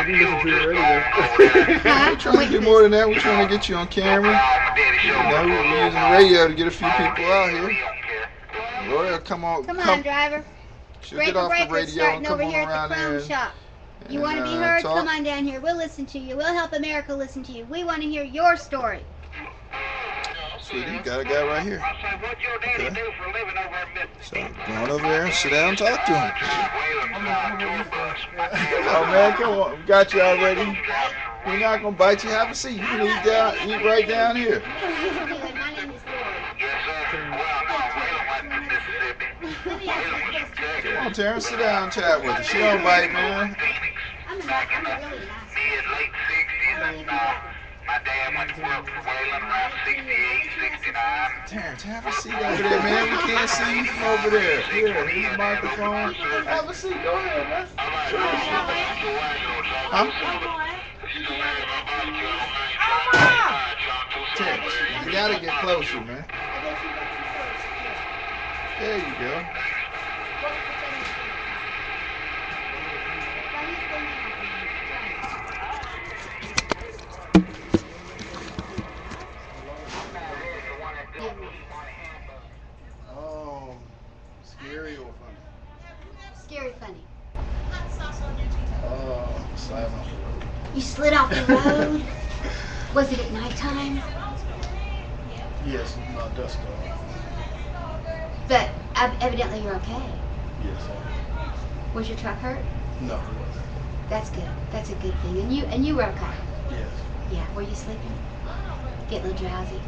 You listen to the radio. We're trying to do more than that. We're trying to get you on camera. Now we're using the radio to get a few people out here. Lori, come on, driver. She'll get off the radio and come on around there. You want to be heard? Come on down here. We'll listen to you. We'll help America listen to you. We want to hear your story. Sweetie, you got a guy right here. Okay. So go on over there and sit down and talk to him. Oh man, come on. We got you already. We're not going to bite you. Have a seat. You can eat right down here. My name is Lori. Come on, Terrence, sit down and chat with her. She don't bite, man. I'm a really nice. My dad went to work for Wayland around 68, 69. Terrence, have a seat over there, man. We can't see you from over there. Here, here's the microphone. Have a seat. Go ahead, man. Huh? Terrence, you gotta get closer, man. There you go. Oh, scary or funny? Scary funny. Sliding off the road. You slid off the road? Was it at nighttime? Yes, not dusk off. But evidently you're okay. Yes, Was your truck hurt? no, it wasn't. That's good. That's a good thing. And you were okay. Yes. Yeah. Were you sleeping? Get a little drowsy.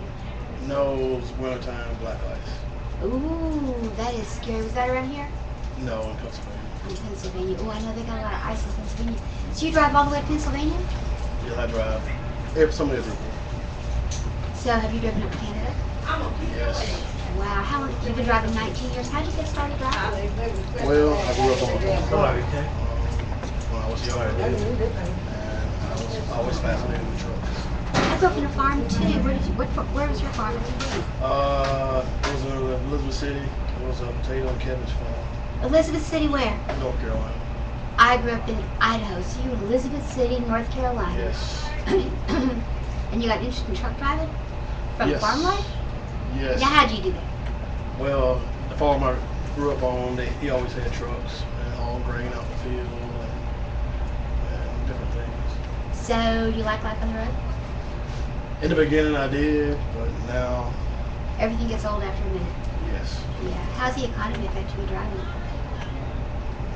No, it was wintertime, black ice. Ooh, that is scary. Was that around here? No, in Pennsylvania. In Pennsylvania. Oh, I know they got a lot of ice in Pennsylvania. So you drive all the way to Pennsylvania? Yeah, I drive. Some of the people. So have you driven up to Canada? Yes. Wow. How long? You've been driving 19 years. How did you get started driving? Well, I grew up on a farm when I was young, and I was always fascinated with trucks. I grew up in a farm too. Where was your farm? It was in Elizabeth City. It was a potato and cabbage farm, Elizabeth City where? North Carolina. I grew up in Idaho, so you were in Elizabeth City, North Carolina. Yes. And you got interested in truck driving? From Yes. farm life? Yes. Yeah, how'd you do that? Well, the farm I grew up on, he always had trucks and all grain out the field and different things. So, you like life on the road? In the beginning I did, but now, Everything gets old after a minute. yes. Yeah. How's the economy affecting you driving?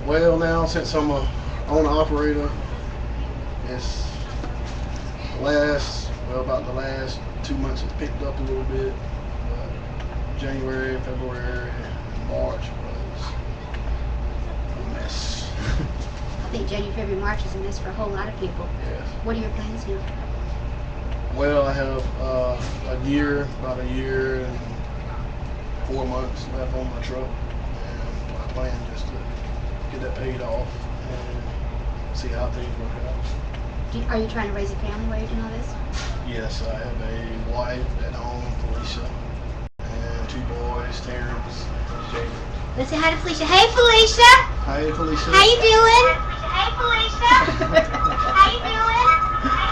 Well, now since I'm a owner-operator, it's about the last 2 months it's picked up a little bit. But January, February, and March was a mess. I think January, February, March is a mess for a whole lot of people. Yes. What are your plans now? Well, I have about a year and 4 months left on my truck, and my plan just to get that paid off and see how things work out. Are you trying to raise a family while you're doing all this? Yes, I have a wife at home, Felicia, and 2 boys, Terrence and Jacob. Let's say hi to Felicia. Hey, Felicia! Hi, Felicia. How you doing? Hey, Felicia! How you doing?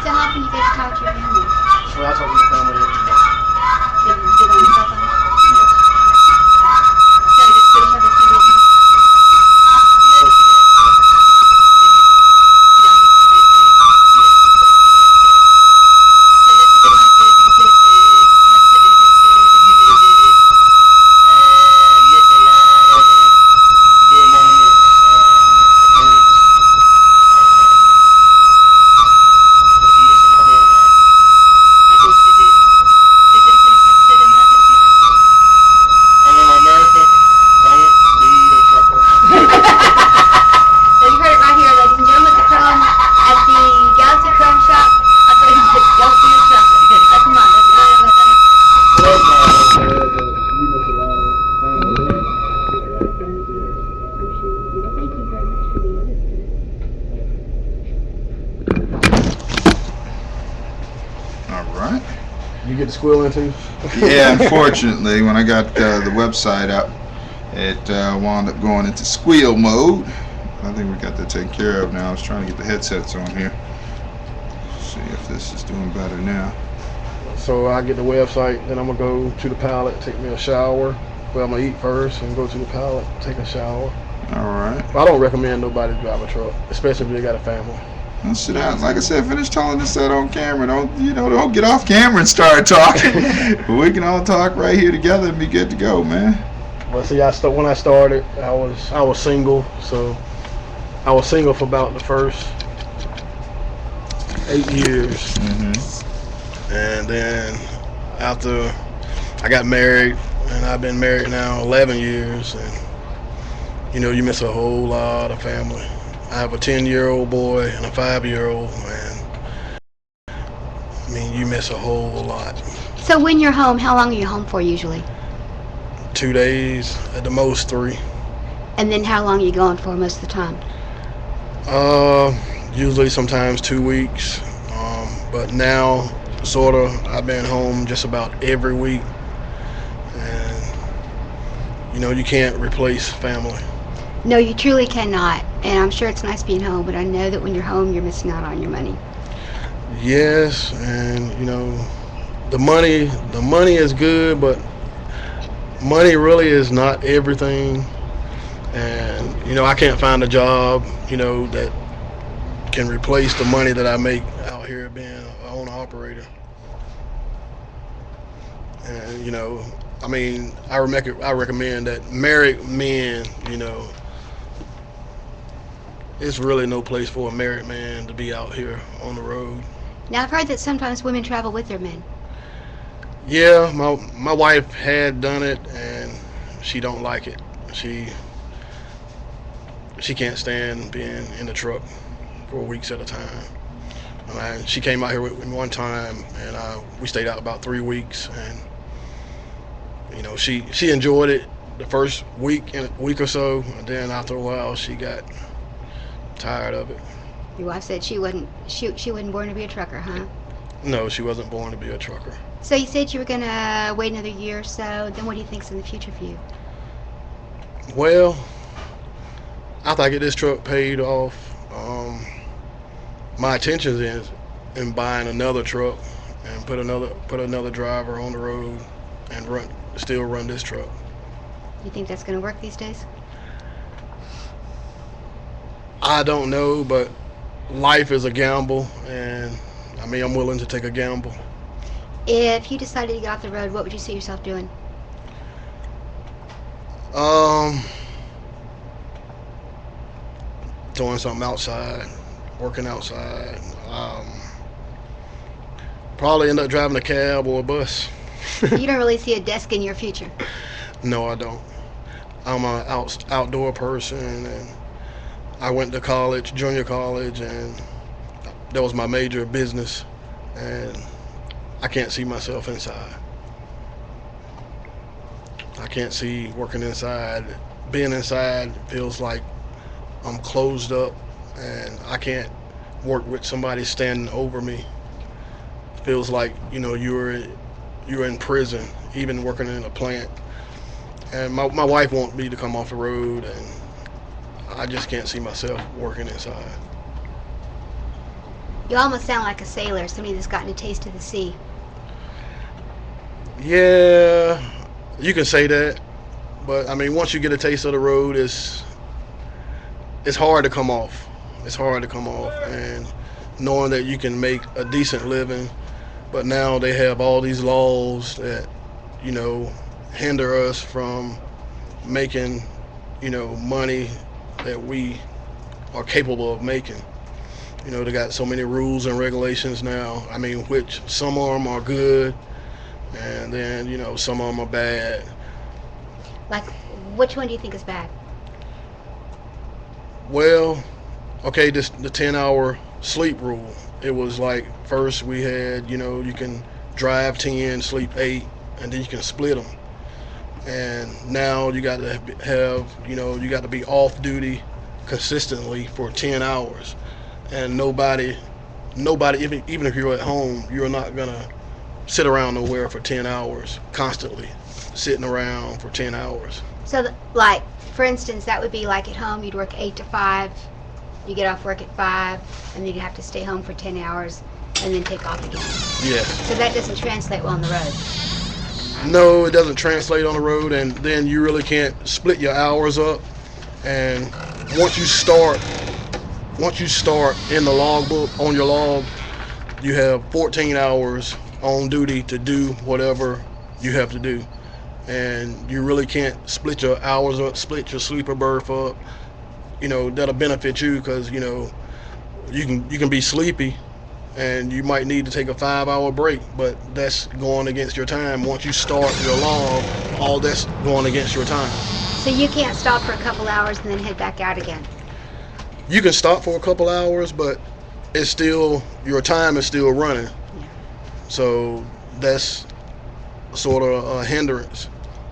So how often you get to talk to your family? Well, I talk to my family every day. Get on your cell phone? Yes. So does Felicia have a few with you? You get the squealing too? Yeah, unfortunately, when I got the website up, it wound up going into squeal mode. I think we got that taken care of now. I was trying to get the headsets on here. See if this is doing better now. So I get the website, then I'm gonna go to the pallet, take me a shower. Well, I'm gonna eat first and go to the pallet, take a shower. All right. But I don't recommend nobody drive a truck, especially if they got a family. Well, sit down. Like I said, finish telling us that on camera. Don't get off camera and start talking. We can all talk right here together and be good to go, man. Well, see, when I started, I was single, so I was single for about the first 8 years, and then after I got married, and I've been married now 11 years, and you miss a whole lot of family. I have a 10-year-old boy and a 5-year-old, and I mean, you miss a whole lot. So when you're home, how long are you home for usually? 2 days, at the most 3. And then how long are you gone for most of the time? Usually sometimes 2 weeks, but now sort of I've been home just about every week, and you can't replace family. No, you truly cannot. And I'm sure it's nice being home, but I know that when you're home, you're missing out on your money. Yes, and the money is good, but money really is not everything. And I can't find a job that can replace the money that I make out here being an owner operator. And I mean, I recommend that married men, it's really no place for a married man to be out here on the road. Now, I've heard that sometimes women travel with their men. Yeah, my wife had done it, and she don't like it. She can't stand being in the truck for weeks at a time. She came out here with me one time, and we stayed out about 3 weeks, and she enjoyed it the first week or so, and then after a while she got tired of it. Your wife said she wasn't born to be a trucker, huh? No, she wasn't born to be a trucker. So you said you were gonna wait another year or so. Then what do you think's in the future for you? Well, after I get this truck paid off, my intention is in buying another truck and put another driver on the road and still run this truck. You think that's gonna work these days? I don't know, but life is a gamble, and I mean, I'm willing to take a gamble. If you decided to get off the road, what would you see yourself doing? Doing something outside, working outside. Probably end up driving a cab or a bus. You don't really see a desk in your future? No, I don't. I'm an outdoor person, and I went to college, junior college, and that was my major, business, and I can't see myself inside. I can't see working inside. Being inside feels like I'm closed up, and I can't work with somebody standing over me. It feels like you're in prison, even working in a plant. And my wife wants me to come off the road, and I just can't see myself working inside. You almost sound like a sailor, somebody that's gotten a taste of the sea. Yeah, you can say that, but I mean, once you get a taste of the road, it's hard to come off. It's hard to come off, and knowing that you can make a decent living, but now they have all these laws that hinder us from making money that we are capable of making. They got so many rules and regulations now. I mean, which some of them are good, and then some of them are bad. Like, which one do you think is bad? Well, okay, the 10-hour sleep rule. It was like, first we had you can drive 10, sleep 8, and then you can split them. And now you got to have you got to be off duty consistently for 10 hours. And nobody, even if you're at home, you're not gonna sit around nowhere for 10 hours constantly, sitting around for 10 hours. So, like, for instance, that would be like at home, you'd work 8 to 5, you get off work at 5, and then you'd have to stay home for 10 hours and then take off again. Yes. So that doesn't translate well on the road. No, it doesn't translate on the road, and then you really can't split your hours up. And once you start in the logbook, on your log, you have 14 hours on duty to do whatever you have to do. And you really can't split your hours up, split your sleeper berth up. That'll benefit you because, you can be sleepy and you might need to take a 5-hour break, but that's going against your time. Once you start your log, all that's going against your time. So you can't stop for a couple hours and then head back out again? You can stop for a couple hours, but it's still, your time is still running. Yeah. So that's sort of a hindrance.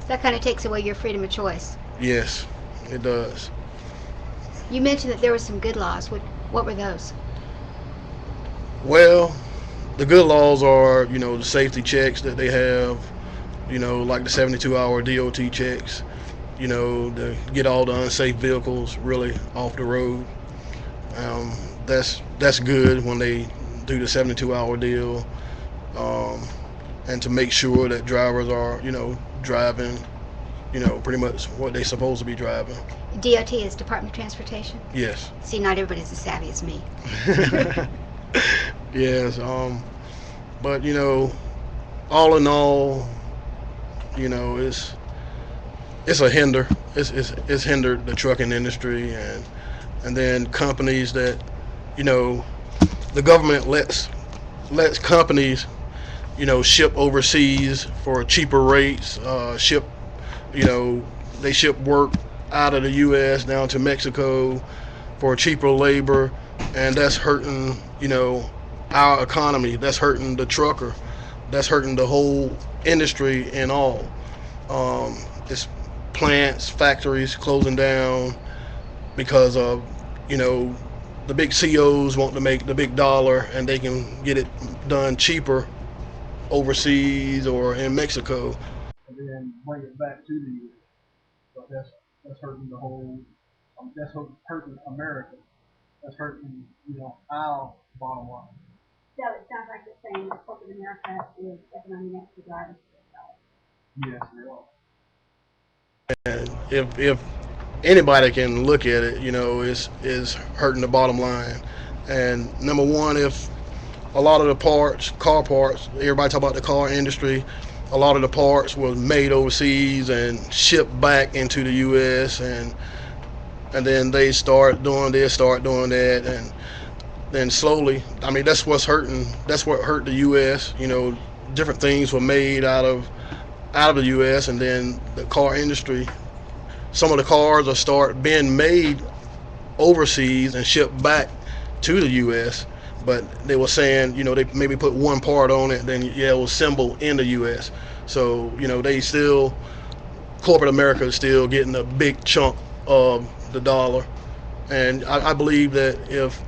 That kind of takes away your freedom of choice. Yes, it does. You mentioned that there were some good laws. What were those? Well, the good laws are, the safety checks that they have, like the 72-hour DOT checks, to get all the unsafe vehicles really off the road. That's good when they do the 72-hour deal, and to make sure that drivers are, driving, pretty much what they're supposed to be driving. DOT is Department of Transportation? Yes. See, not everybody's as savvy as me. Yes, but all in all, it's a hinder. It's hindered the trucking industry, and then companies that, the government lets companies, ship overseas for cheaper rates. They ship work out of the U.S. down to Mexico for cheaper labor, and that's hurting, our economy. That's hurting the trucker. That's hurting the whole industry and all. It's plants, factories closing down because of, the big COs want to make the big dollar, and they can get it done cheaper overseas or in Mexico. And then bring it back to the U.S. But that's hurting the whole. That's hurting America. That's hurting, our bottom line. So it sounds like you're saying that corporate America is economic next to drivers. Yes, they are. And if anybody can look at it, it's hurting the bottom line. And number one, if a lot of the car parts, everybody talk about the car industry, a lot of the parts was made overseas and shipped back into the U.S. and then they start doing this, start doing that, and then slowly, that's what's hurting. That's what hurt the U.S. Different things were made out of the U.S. and then the car industry. Some of the cars will start being made overseas and shipped back to the U.S. But they were saying, they maybe put one part on it, then it was assembled in the U.S. So, they still, corporate America is still getting a big chunk of the dollar. And I believe that if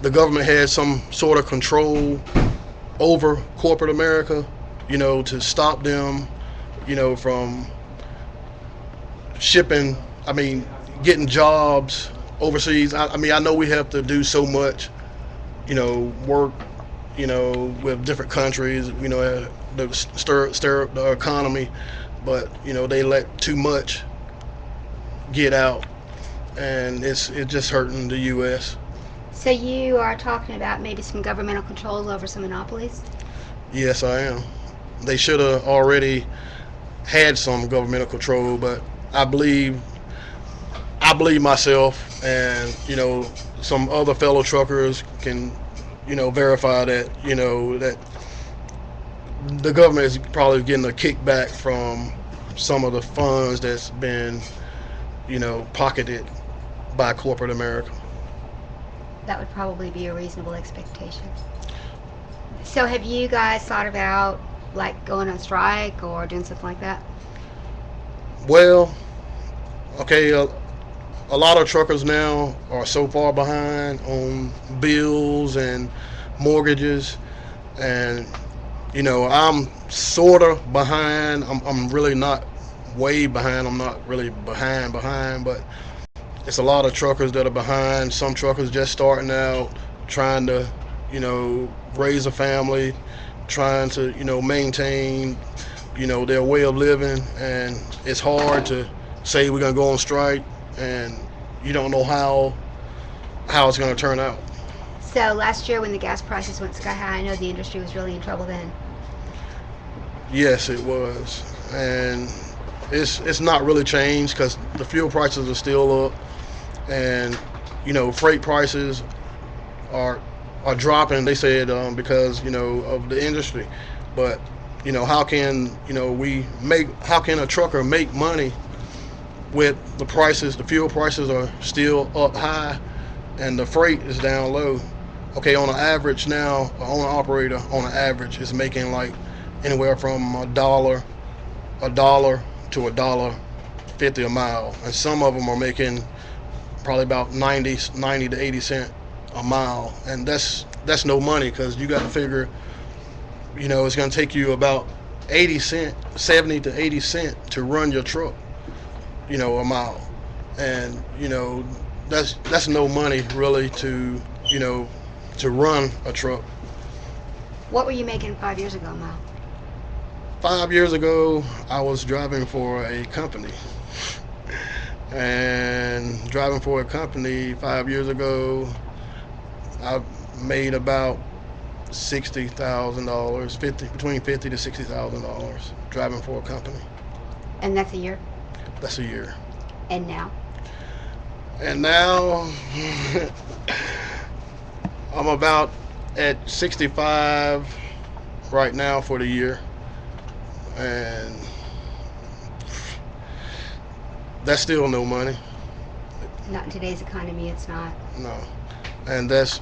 the government had some sort of control over corporate America, to stop them, from shipping, getting jobs overseas. I know we have to do so much, work, with different countries, to stir up the economy, but, they let too much get out, and it's just hurting the U.S. So you are talking about maybe some governmental control over some monopolies? Yes, I am. They should have already had some governmental control, but I believe myself, and some other fellow truckers can verify that that the government is probably getting a kickback from some of the funds that's been pocketed by corporate America. That would probably be a reasonable expectation. So have you guys thought about like going on strike or doing something like that? Well, okay, a lot of truckers now are so far behind on bills and mortgages, and I'm sort of behind. I'm really not way behind. I'm not really behind, but it's a lot of truckers that are behind. Some truckers just starting out, trying to, raise a family, trying to, maintain, their way of living. And it's hard to say we're gonna go on strike, and you don't know how it's gonna turn out. So last year when the gas prices went sky high, I know the industry was really in trouble then. Yes, it was, and it's not really changed because the fuel prices are still up, and freight prices are dropping. They said because of the industry, but how can how can a trucker make money with the prices? The fuel prices are still up high, and the freight is down low. Okay, on an average now, an owner operator on an average is making like anywhere from a dollar to $1.50 a mile, and some of them are making probably about 90 to 80 cent a mile, and that's no money because you got to figure, it's going to take you about 70 to 80 cent to run your truck, a mile, and that's no money really to to run a truck. What were you making 5 years ago, Mel? 5 years ago, I was driving for a company. And driving for a company 5 years ago, I made about $60,000, between $50,000 to $60,000 driving for a company. And that's a year? That's a year. And now? And now, I'm about at 65 right now for the year. And that's still no money. Not in today's economy, it's not. No. And that's,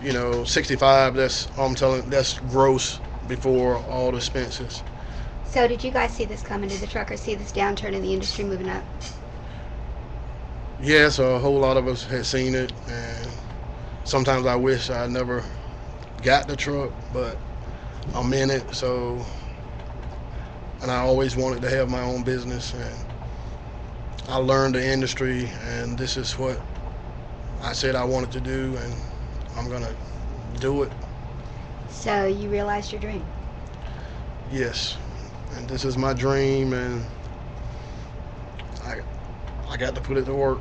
65, that's gross before all the expenses. So did you guys see this coming? Did the truckers see this downturn in the industry moving up? Yes, a whole lot of us had seen it, and sometimes I wish I never got the truck, but I'm in it, so, and I always wanted to have my own business, and I learned the industry, and this is what I said I wanted to do, and I'm gonna do it. So you realized your dream? Yes, and this is my dream, and I got to put it to work.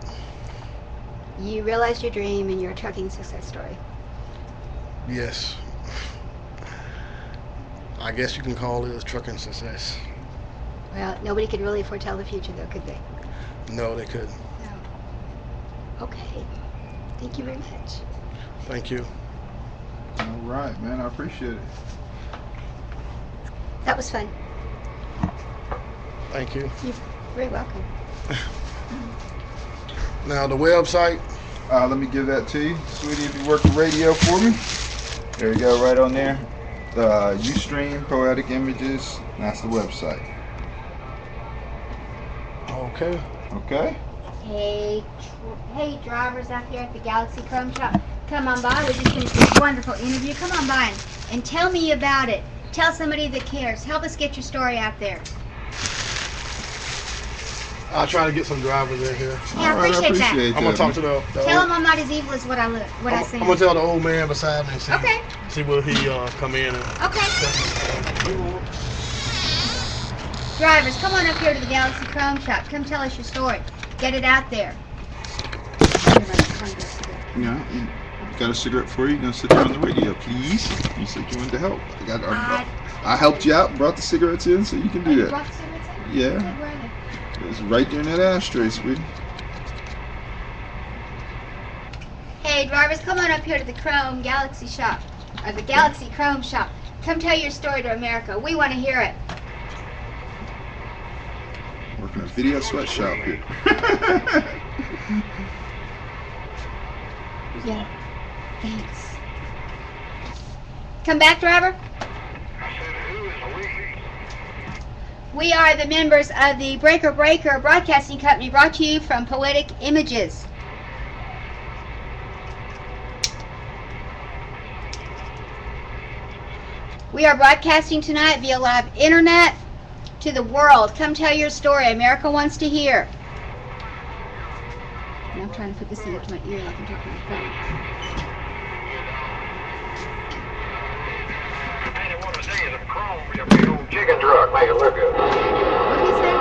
You realized your dream and your trucking success story. Yes. I guess you can call it a trucking success. Well, nobody could really foretell the future, though, could they? No, they couldn't. No. Okay. Thank you very much. Thank you. All right, man. I appreciate it. That was fun. Thank you. You're very welcome. Now the website. Let me give that to you, sweetie. If you work the radio for me, there you go, right on there. Ustream Poetic Images. That's the website. Okay. Okay. Hey, drivers out there at the Galaxy Chrome Shop, come on by. We just finished this wonderful interview. Come on by and tell me about it. Tell somebody that cares. Help us get your story out there. I'll try to get some drivers in here. Yeah, I appreciate that. I'm gonna talk to the Tell them I'm not as evil as what I say. I'm gonna tell the old man beside me and see will he come in and. Okay. Drivers, come on up here to the Galaxy Chrome Shop. Come tell us your story. Get it out there. Yeah, got a cigarette for you. You're gonna sit there on the radio, please. You said you wanted to help. I helped you out, brought the cigarettes in, so you can do that. Brought the cigarettes in? Yeah. Okay, where are they? It's right there in that ashtray, sweetie. Hey, drivers, come on up here to the Chrome Galaxy Shop, or the Galaxy Chrome Shop. Come tell your story to America. We want to hear it. Working a video sweatshop here. Yeah, thanks. Come back, driver. We are the members of the Breaker Broadcasting Company, brought to you from Poetic Images. We are broadcasting tonight via live internet. to the world. Come tell your story. America wants to hear. And I'm trying to put this thing up to my ear like I'm talking on the phone. Chicken truck, make it look good. What did he say?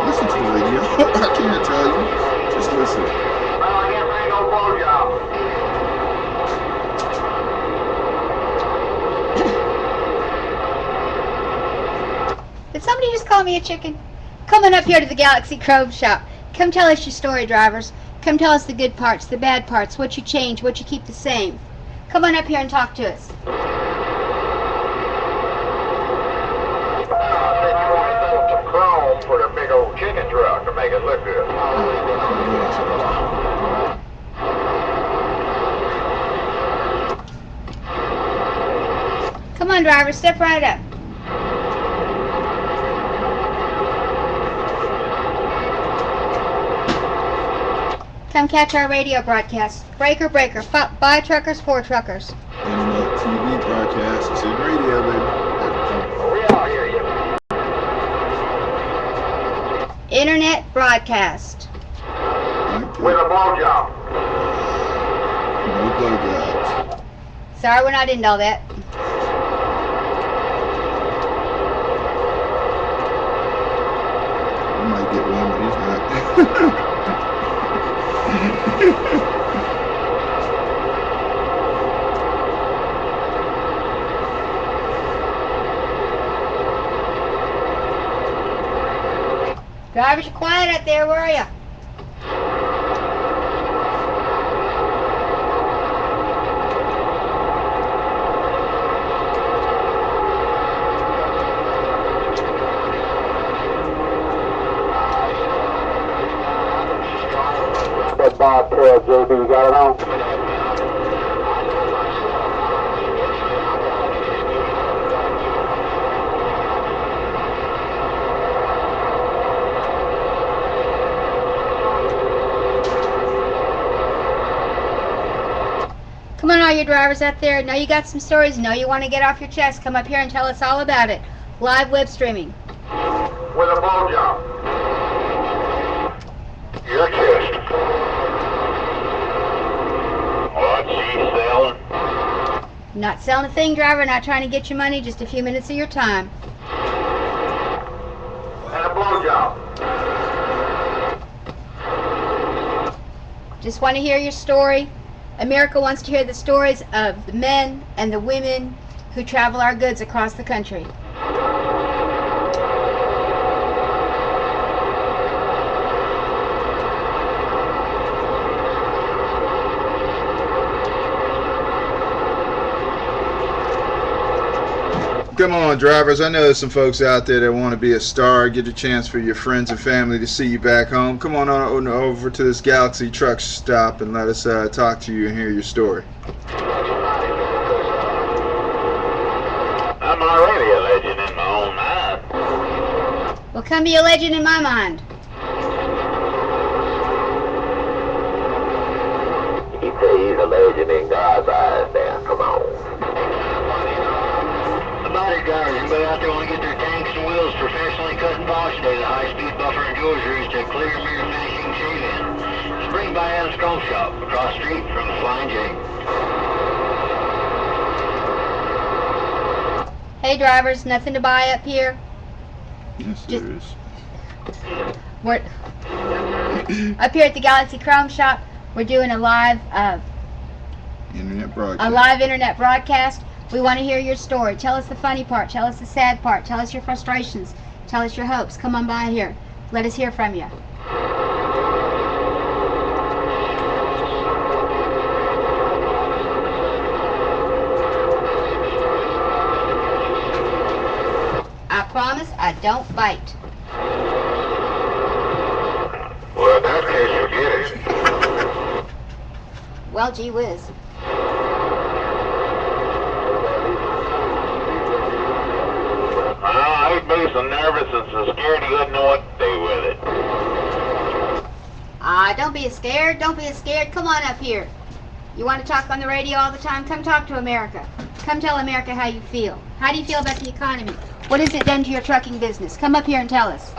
Listen to the radio. I can't tell you. Just listen. Well, I guess I ain't no blowjob. Did somebody just call me a chicken? Come on up here to the Galaxy Chrome Shop. Come tell us your story, drivers. Come tell us the good parts, the bad parts, what you change, what you keep the same. Come on up here and talk to us. Some chrome for the big old chicken truck to make it look good. Come on, drivers, step right up. Come catch our radio broadcast. Breaker, breaker. Buy truckers, for truckers. Internet TV broadcast. It's in radio, baby. We all hear you. Internet broadcast. With a blowjob. No blowjobs. Sorry, we're not into all that. I might get one, but he's not. Drivers, you're quiet out there. Where are you? That bobtail, JB, you got it on? Come on, all you drivers out there. Know you got some stories. Know you want to get off your chest. Come up here and tell us all about it. Live web streaming. With a blowjob. Your chest. What she's selling? Not selling a thing, driver. Not trying to get you money. Just a few minutes of your time. And a blowjob. Just want to hear your story. America wants to hear the stories of the men and the women who travel our goods across the country. Come on, drivers. I know there's some folks out there that want to be a star, get a chance for your friends and family to see you back home. Come on over to this Galaxy Truck Stop and let us talk to you and hear your story. I'm already a legend in my own mind. Well, come be a legend in my mind. He say he's a legend in God's eyes there. Come on. Bodyguards, anybody out there want to get their tanks and wheels professionally cut and polished today? The high-speed buffer and jewelry to clear mirror finishing shave-in. Spring by Adam's Chrome Shop, across the street from the Flying J. Hey, drivers, nothing to buy up here. Yes, there is. We're up here at the Galaxy Chrome Shop. We're doing a live internet broadcast. We want to hear your story. Tell us the funny part. Tell us the sad part. Tell us your frustrations. Tell us your hopes. Come on by here. Let us hear from you. I promise I don't bite. Well, in that case, forget it. Well, gee whiz. I'd be so nervous and so scared he wouldn't know what to do with it. Don't be scared. Don't be scared. Come on up here. You want to talk on the radio all the time? Come talk to America. Come tell America how you feel. How do you feel about the economy? What has it done to your trucking business? Come up here and tell us.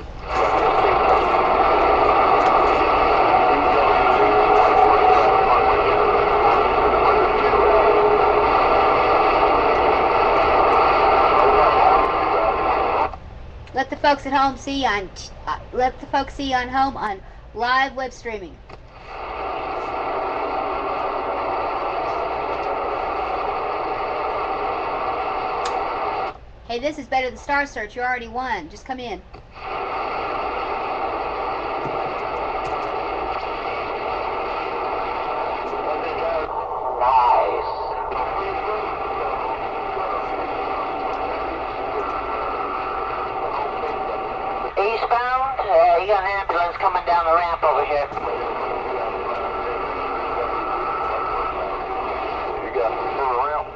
Let the folks at home see on home on live web streaming. Hey, this is better than Star Search. You already won. Just come in. Eastbound, you got an ambulance coming down the ramp over here. You got the ramp.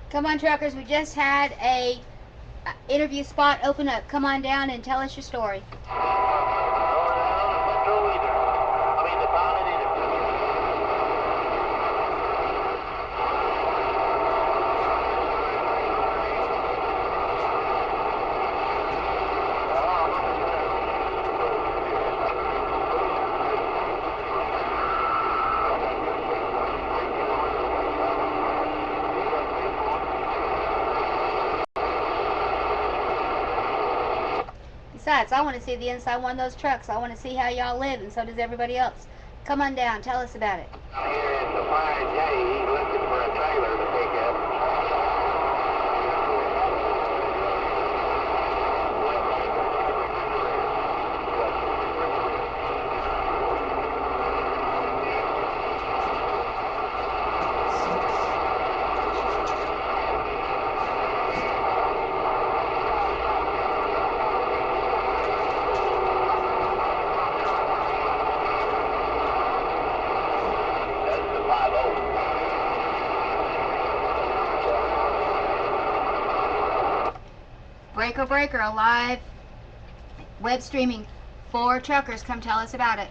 Come on, truckers. We just had a interview spot open up. Come on down and tell us your story. Besides, I want to see the inside one of those trucks. I want to see how y'all live, and so does everybody else. Come on down. Tell us about it. I'm here at the 5J. He's looking for a trailer to pick up. Breaker, a live web streaming for truckers. Come tell us about it.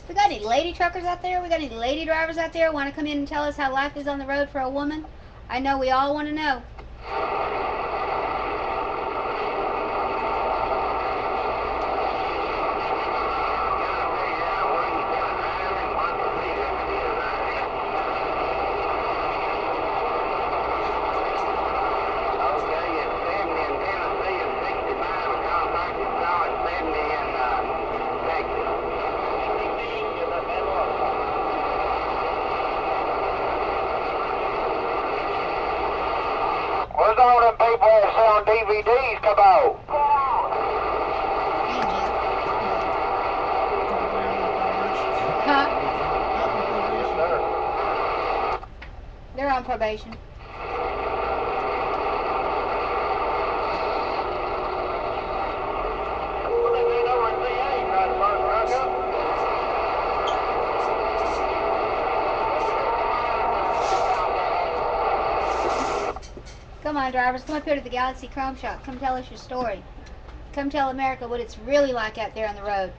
We got any lady truckers out there? We got any lady drivers out there want to come in and tell us how life is on the road for a woman? I know we all want to know. Where's all them people that selling DVDs come out? Huh? Yes, sir. They're on probation. Come on, drivers. Come up here to the Galaxy Chrome Shop. Come tell us your story. Come tell America what it's really like out there on the road.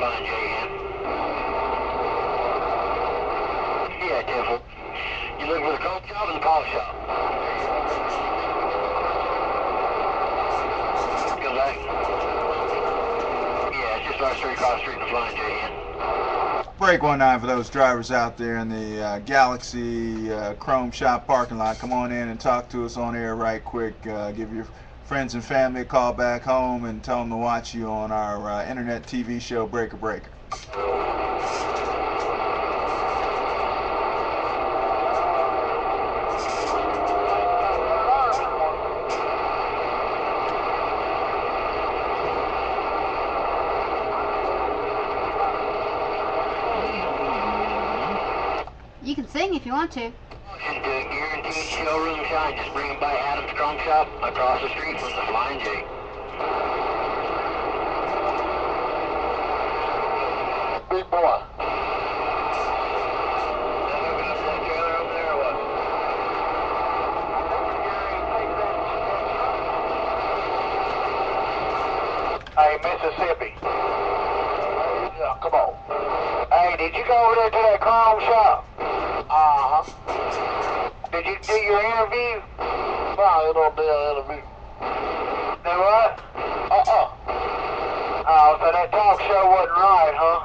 Flying J in. Yeah, 10-4. You looking for the coat shop or the polish shop? Go back. Yeah, it's just right straight across the street in the Flying J in. Break 19 for those drivers out there in the Galaxy Chrome Shop parking lot. Come on in and talk to us on air right quick. Give your friends and family a call back home and tell them to watch you on our internet TV show Breaker Breaker. You can sing if you want to. Guaranteed showroom shine. Just bring them by Adam's Chrome Shop across the street from the Flying J. Big boy. Hey, Mississippi. Yeah, come on. Hey, did you go over there to that Chrome Shop? Uh-huh. Did you do your interview? No, you don't do an interview. Do what? Oh, so that talk show wasn't right, huh?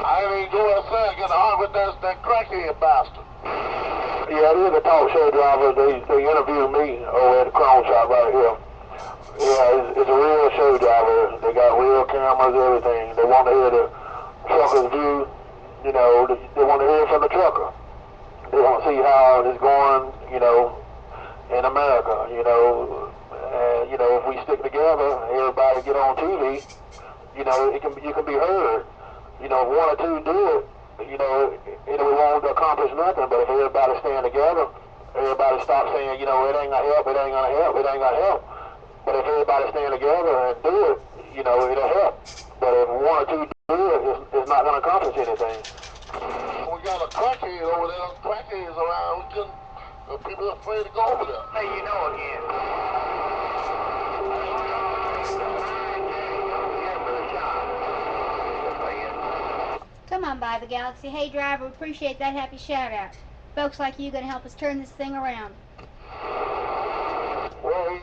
I ain't even go outside and get a hug with that crackhead bastard. Yeah, it is a talk show driver. They interviewed me over at the Chrome Shop right here. Yeah, it's a real show driver. They got real cameras, everything. They want to hear the trucker's view. You know, they want to hear from the trucker. They want to see how it's going, you know, in America, you know. And, you know, if we stick together, everybody get on TV, you know, you can be heard. You know, if one or two do it, you know, it won't accomplish nothing. But if everybody stand together, everybody stop saying, you know, it ain't gonna help, it ain't gonna help, it ain't gonna help. But if everybody stand together and do it, you know, it'll help. But if one or two do it, it's not gonna accomplish anything. We got a crackhead over there, crackheads around. We couldn't, people are afraid to go over there. Hey, you know again. Come on by the Galaxy. Hey, driver, we appreciate that happy shout-out. Folks like you going to help us turn this thing around. Well,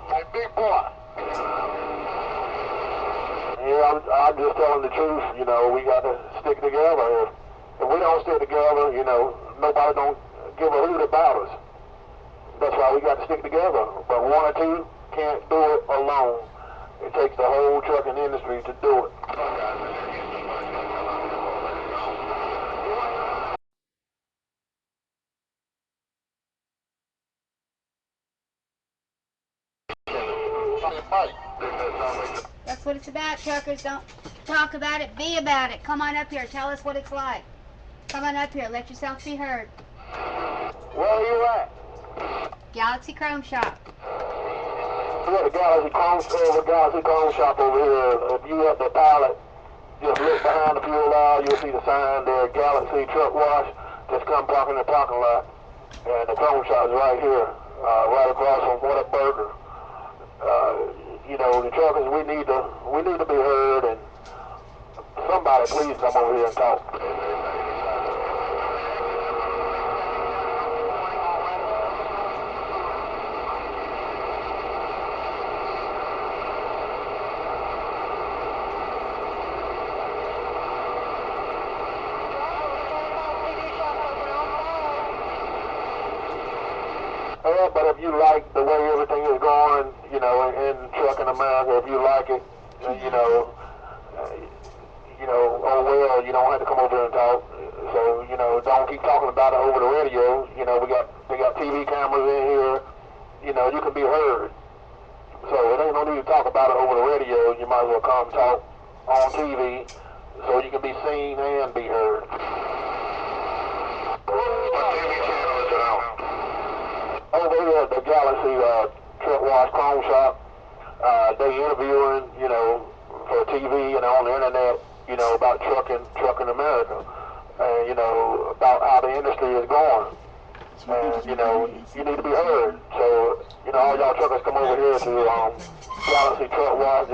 hey, big boy. Yeah, I'm just telling the truth. You know, we got to stick together. If we don't stick together, you know, nobody don't give a hoot about us. That's why we got to stick together. But one or two can't do it alone. It takes the whole trucking industry to do it. That's what it's about, truckers. Don't talk about it, be about it. Come on up here, tell us what it's like. Come on up here, let yourself be heard. Where are you at? Galaxy Chrome Shop. We got the Galaxy Chrome Shop over here. If you at the pallet, just look behind the fuel line, you'll see the sign there, Galaxy Truck Wash. Just come park in the parking lot. And the Chrome Shop is right here, right across from Whataburger. You know, the truckers, we need to be heard, and somebody please come over here and talk. Yeah, but if you like the way everything is going, you know, in trucking America, if you like it, you know, oh well, you don't have to come over here and talk. So, you know, don't keep talking about it over the radio. You know, they got TV cameras in here. You know, you can be heard. So it ain't no need to talk about it over the radio. You might as well come talk on TV so you can be seen and be heard. What TV channel is it on? Over here at the Galaxy Truck Wash Chrome Shop, they interviewing, you know, for TV and on the internet, you know, about trucking America, and you know, about how the industry is going, and you know, you need to be heard. So, you know, all y'all truckers come over here to Galaxy Truck Wash,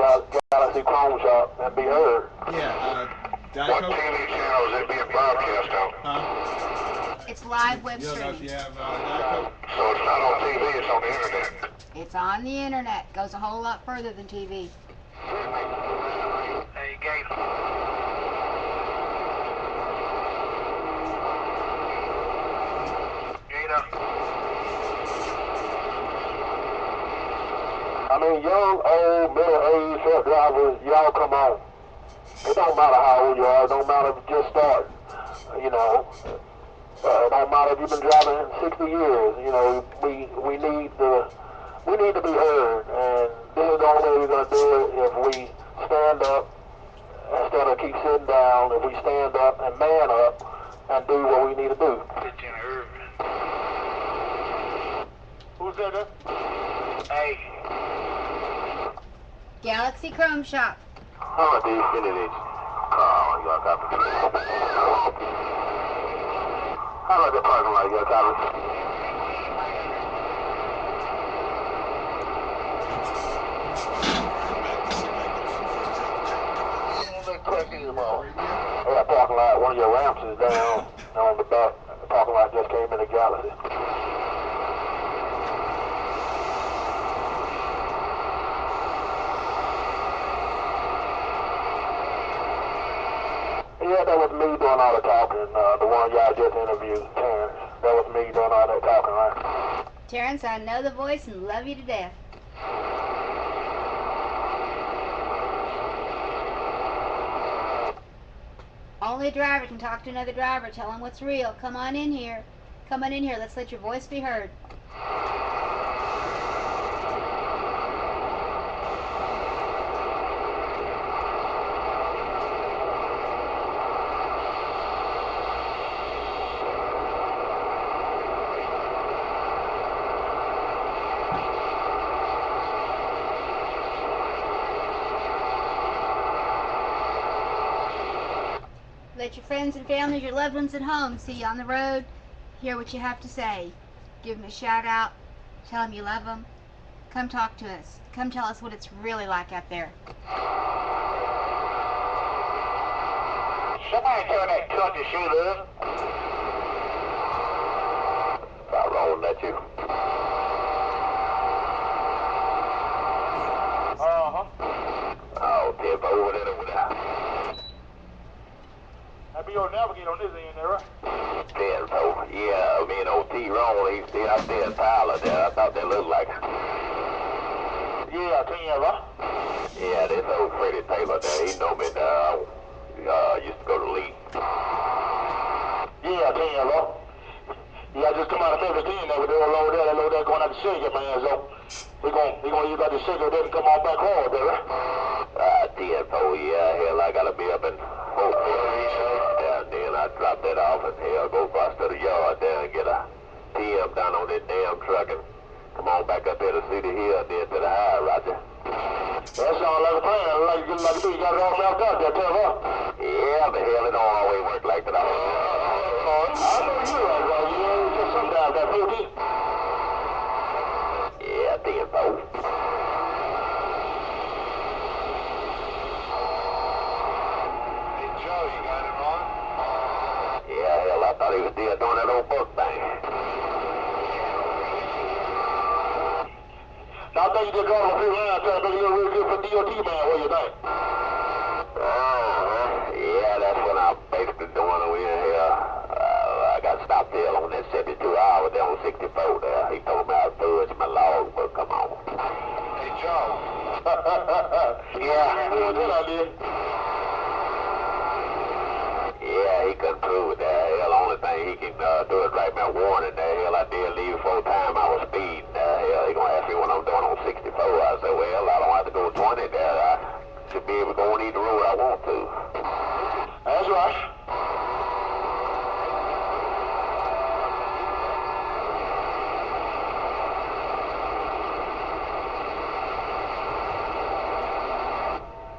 Galaxy Chrome Shop, and be heard. Yeah, Diet What Coke? TV channel is it being broadcast on? Huh? It's live web You don't know if streaming. you have Diet Coke? So it's not on TV, it's on the internet. It's on the internet. Goes a whole lot further than TV. Hey, Gator. Gator. I mean, young, old, middle-aged truck drivers, y'all come on. It don't matter how old you are. It don't matter if you just started. You know, it don't matter if you've been driving 60 years. You know, we need to be heard, and this is the only way we're gonna do it if we stand up instead of keep sitting down. If we stand up and man up and do what we need to do. Who's that? Hey. Galaxy Chrome Shop. How much do you spend in each? Oh, y'all got me. How about the parking lot, y'all got me? That parking lot, one of your ramps is down on the back. The parking lot just came in the Galaxy. Yeah, that was me doing all the talking. The one y'all just interviewed, Terrence. That was me doing all that talking, right? Terrence, I know the voice and love you to death. Only a driver can talk to another driver. Tell him what's real. Come on in here. Come on in here. Let's let your voice be heard. Let your friends and family, your loved ones at home see you on the road, hear what you have to say. Give them a shout out, tell them you love them. Come talk to us. Come tell us what it's really like out there. Somebody turn that country shooter up. Stop rolling at you. Oh, tip over there with that. I'll be your navigator on this end there, right? Tempo, yeah, me and old T-Roll, he's out there in Tyler there. I thought they looked like. Yeah, Tempo. Yeah, this old Freddie Taylor there, he know me there. Used to go to Lee. Yeah, Tempo. Yeah, I just come out of Memphis 10 there with the old load there, that load there going out to Sugar, man, so he gonna use out the Sugar there and come on back home there, right? Tempo, yeah, hell, I gotta be up in Hope. Yeah, then I drop that off and hell, go across to the yard there and get a TM down on that damn truck and come on back up here to City Hill and then to the high, Roger. That sounds like a plan. Like you got it all mapped out there, Tempo. Yeah, but hell, it don't always work like that. I know you right, Roger. You know, just sometimes that 50. Yeah, Tempo. I thought he was still doing that old book thing. Now I think you just drove a few rounds trying to make it look real good for DOT, man. What do you think? Yeah, that's what I'm basically doing over here. I got stopped there on that 72 hour there on 64 there. He told me I fudged my log, but come on. Hey, Joe. Yeah, what did I do? Yeah, he couldn't prove it there. Hell, the only thing he can do is write me a warning there. Hell, I did leave 4 times I was speeding there. Hell, he gonna ask me what I'm doing on 64. I said, well, I don't have to go 20 there. I should be able to go on either road I want to. That's right.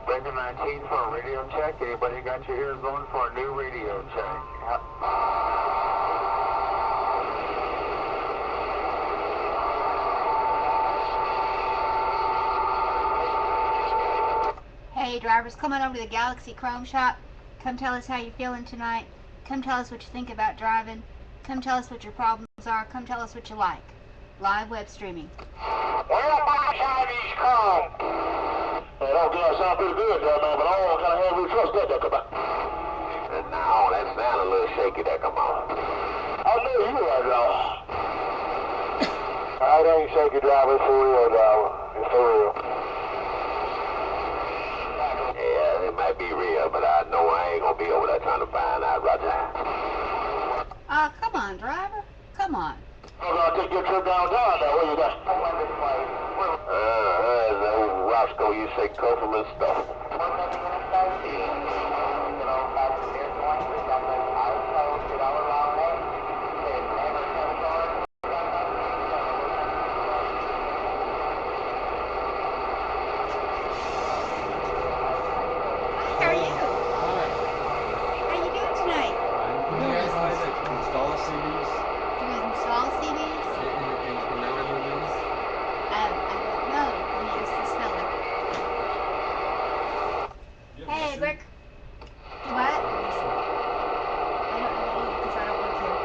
Bring the 19 for a radio check. Anybody got your ears on for a new radio check? drivers, come on over to the Galaxy Chrome Shop. Come tell us how you're feeling tonight. Come tell us what you think about driving. Come tell us what your problems are. Come tell us what you like. Live web streaming. Well, my Chinese come. Hey, that girl sound pretty good, man, but I don't know what kind of heavy trust that come out. No, that sound a little shaky that come out. I knew you were, driver. It ain't shaky, driver. It's for real, driver. It's for real. Yeah, it might be real, but I know I ain't gonna be over there trying to find out, Roger. Come on, driver. Come on. I'm gonna take your trip downtown now. Where you got? There's that old Roscoe you say Coffin and stuff. How are you? How you doing tonight? You guys guys that install CDs? Do you install CDs? In regular rooms? I don't know. Let me ask this fella. Hey, Rick. What? I don't know either because I don't work here.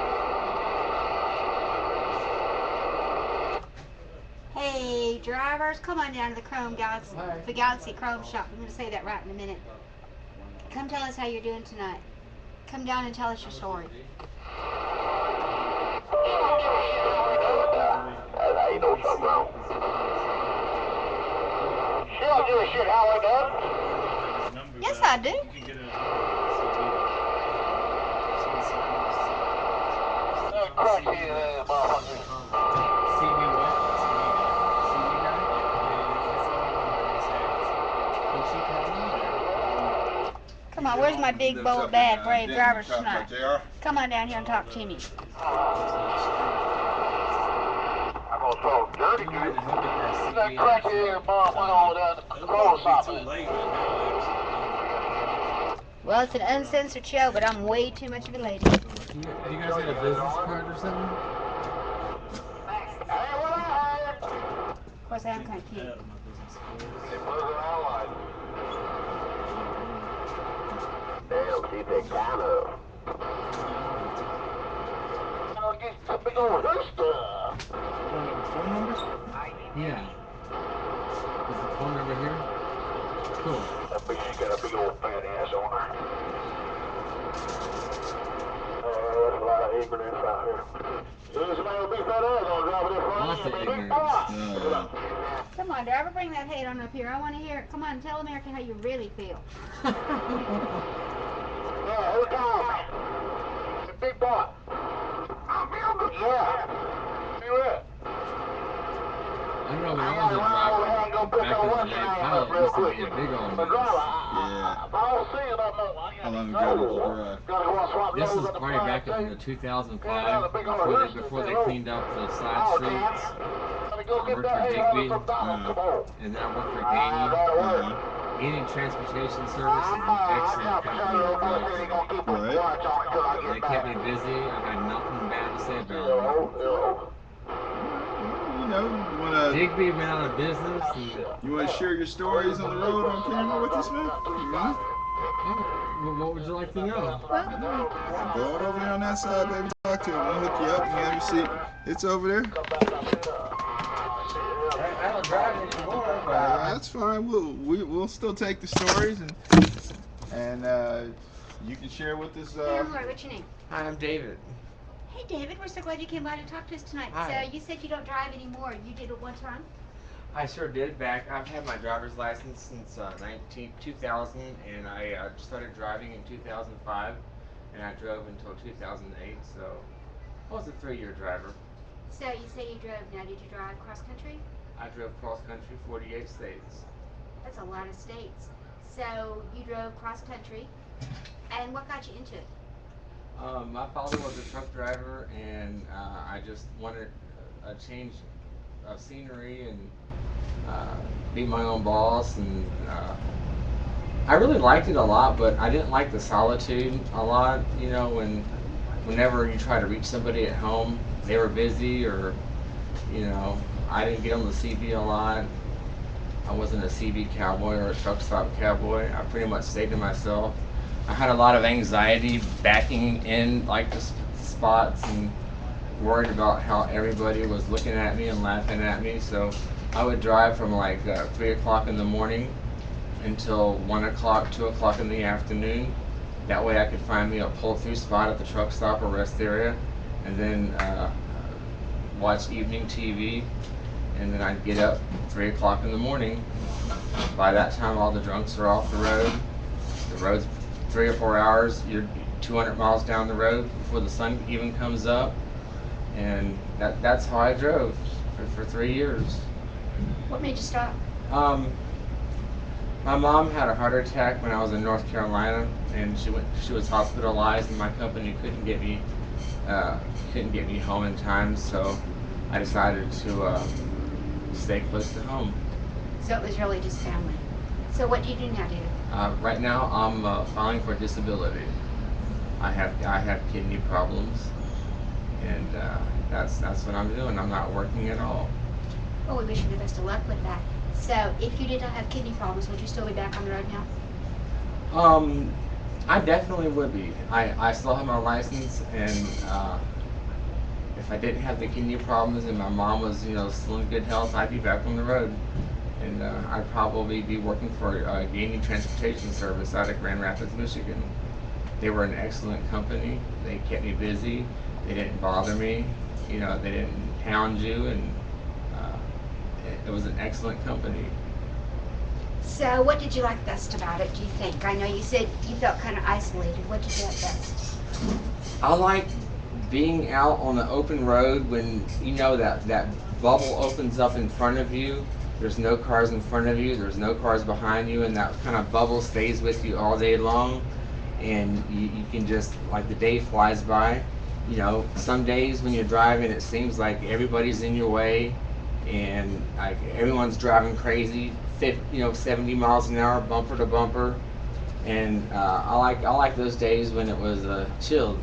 Hey, drivers, come on down to the Galaxy Chrome Shop. I'm going to say that right in a minute. Come tell us how you're doing tonight. Come down and tell us your story. That's how you know something wrong. She don't give a shit how I done. Yes, I do. Cracky motherfucker. Come on, where's my big, bold, bad, brave drivers tonight? Come on down here and talk to me. I'm gonna talk dirty to you. That cracky motherfucker over there at the road stop. Well, it's an uncensored show, but I'm way too much of a lady. You guys got a business card or something? Of course, I am kind of cute. Damn, she take kind of. I'll get some big old her stuff. Phone numbers? Yeah. Is the phone number here? Cool. That bitch, she got a big old fat ass on her. There's a lot of ignorance out here. There's a lot of big fat ass on driving this phone. Lots of ignorance. Come on, driver, bring that hate on up here. I want to hear it. Come on, tell America how you really feel. Yeah, who's calling? The big boy. Yeah. See what? I know when I was a driver, back in the day, pilot used to be a big old mess. Yeah. How long ago did you drive? This was probably back in the 2005, before they cleaned up the side streets. I worked for Digby, and then I worked for Gaining Transportation Service, and an excellent company. They kept me busy. I had nothing bad to say about them. You know, you wanna Digby went out of business. And, share your stories on the road on camera with us, man? You want? what would you like to know? Go on over there on that side, baby. Talk to him. We'll hook you up. You have your seat. It's over there. I don't drive anymore, but That's fine. We'll still take the stories and you can share with us. Hey, Lori, what's your name? Hi, I'm David. Hey, David, we're so glad you came by to talk to us tonight. Hi. So you said you don't drive anymore. You did it one time? I sure did. I've had my driver's license since 2000, and I started driving in 2005, and I drove until 2008. So I was a 3-year driver. So you say you drove. Now, did you drive cross country? I drove cross country 48 states. That's a lot of states. So you drove cross country, and what got you into it? My father was a truck driver, and I just wanted a change of scenery and be my own boss. And I really liked it a lot, but I didn't like the solitude a lot. You know, whenever you try to reach somebody at home, they were busy, or I didn't get on the CB a lot. I wasn't a CB cowboy or a truck stop cowboy. I pretty much stayed to myself. I had a lot of anxiety backing in like the spots and worried about how everybody was looking at me and laughing at me. So I would drive from like 3 o'clock in the morning until 1 o'clock, 2 o'clock in the afternoon. That way I could find me a pull-through spot at the truck stop or rest area, and then watch evening TV, and then I'd get up 3 o'clock in the morning. By that time all the drunks are off the road. The road's 3 or 4 hours. You're 200 miles down the road before the sun even comes up, and that's how I drove for 3 years. What made you stop? My mom had a heart attack when I was in North Carolina, and she was hospitalized, and my company couldn't get me home in time, so I decided to stay close to home. So it was really just family. So what do you do now, David? Right now I'm filing for disability. I have kidney problems, and that's what I'm doing. I'm not working at all. Well, we wish you the best of luck with that. So if you did not have kidney problems, would you still be back on the road now? I definitely would be. I still have my license, and if I didn't have the kidney problems and my mom was, still in good health, I'd be back on the road. And I'd probably be working for Gaining Transportation Service out of Grand Rapids, Michigan. They were an excellent company. They kept me busy. They didn't bother me. They didn't hound you, and it was an excellent company. So what did you like best about it, do you think? I know you said you felt kind of isolated. What did you like best? I like being out on the open road when that bubble opens up in front of you. There's no cars in front of you, there's no cars behind you, and that kind of bubble stays with you all day long, and you can just, like, the day flies by. Some days when you're driving it seems like everybody's in your way, and like everyone's driving crazy, 70 miles an hour, bumper to bumper, and I like those days when it was chilled.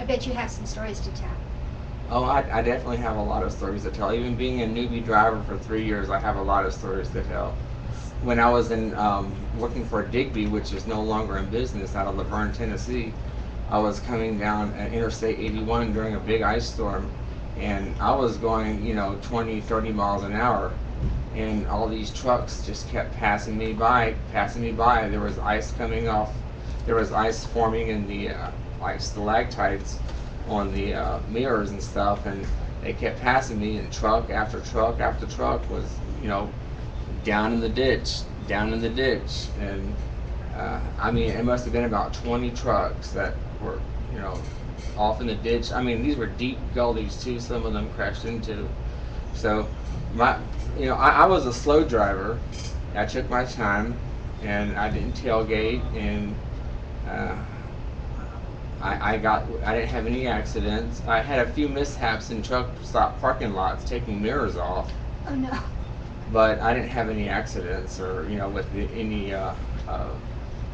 I bet you have some stories to tell. Oh, I definitely have a lot of stories to tell. Even being a newbie driver for 3 years, I have a lot of stories to tell. When I was working for Digby, which is no longer in business, out of Laverne, Tennessee, I was coming down Interstate 81 during a big ice storm, and I was going, 20, 30 miles an hour, and all these trucks just kept passing me by. There was ice coming off. There was ice forming in the like stalactites on the mirrors and stuff, and they kept passing me, and truck after truck after truck was, down in the ditch, and it must have been about 20 trucks that were, off in the ditch. These were deep gullies too, some of them crashed into. So I was a slow driver. I took my time, and I didn't tailgate, and I didn't have any accidents. I had a few mishaps in truck stop parking lots, taking mirrors off. Oh no. But I didn't have any accidents or, with any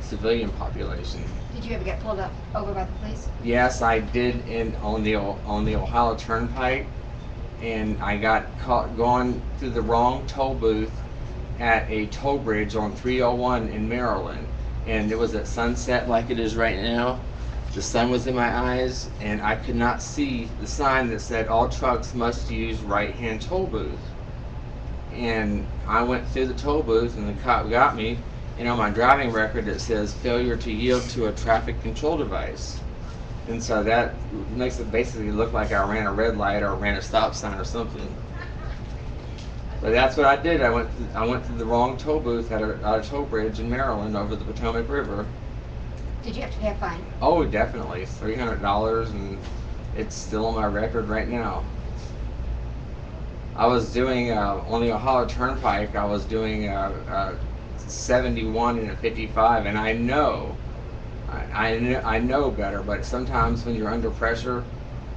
civilian population. Did you ever get pulled over by the police? Yes, I did on the Ohio Turnpike, and I got caught going through the wrong toll booth at a toll bridge on 301 in Maryland. And it was at sunset like it is right now. The sun was in my eyes, and I could not see the sign that said all trucks must use right-hand toll booth. And I went through the toll booth, and the cop got me, and on my driving record it says failure to yield to a traffic control device. And so that makes it basically look like I ran a red light or ran a stop sign or something. But that's what I did. I went through the wrong toll booth at a toll bridge in Maryland over the Potomac River. Did you have to pay a fine? Oh, definitely. $300, and it's still on my record right now. I was doing, on the Ohio Turnpike, I was doing 71 and a 55, and I know better, but sometimes when you're under pressure,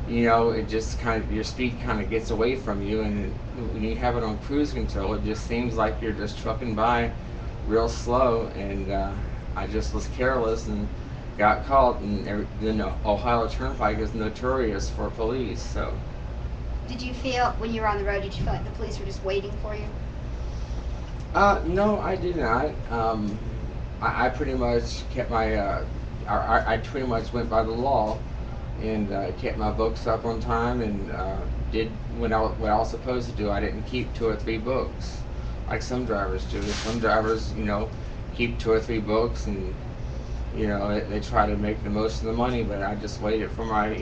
it just your speed kind of gets away from you, and when you have it on cruise control, it just seems like you're just trucking by real slow, and I just was careless and got caught, and the Ohio Turnpike is notorious for police, so. Did you feel, when you were on the road, did you feel like the police were just waiting for you? No, I did not. I pretty much kept my, I pretty much went by the law and kept my books up on time and did what I was supposed to do. I didn't keep 2 or 3 books like some drivers do. Some drivers, keep 2 or 3 books and they try to make the most of the money. But I just waited for my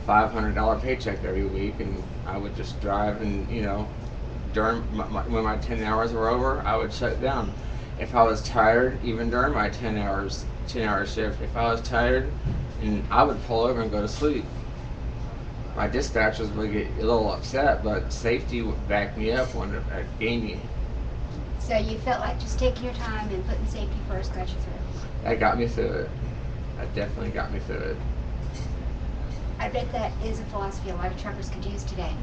$500 paycheck every week, and I would just drive and during when my 10 hours were over, I would shut down. If I was tired, even during my 10-hour shift, if I was tired, and I would pull over and go to sleep. My dispatchers would get a little upset, but safety would back me up when it gave me. So you felt like just taking your time and putting safety first got you through. That got me through it. That definitely got me through it. I bet that is a philosophy a lot of truckers could use today.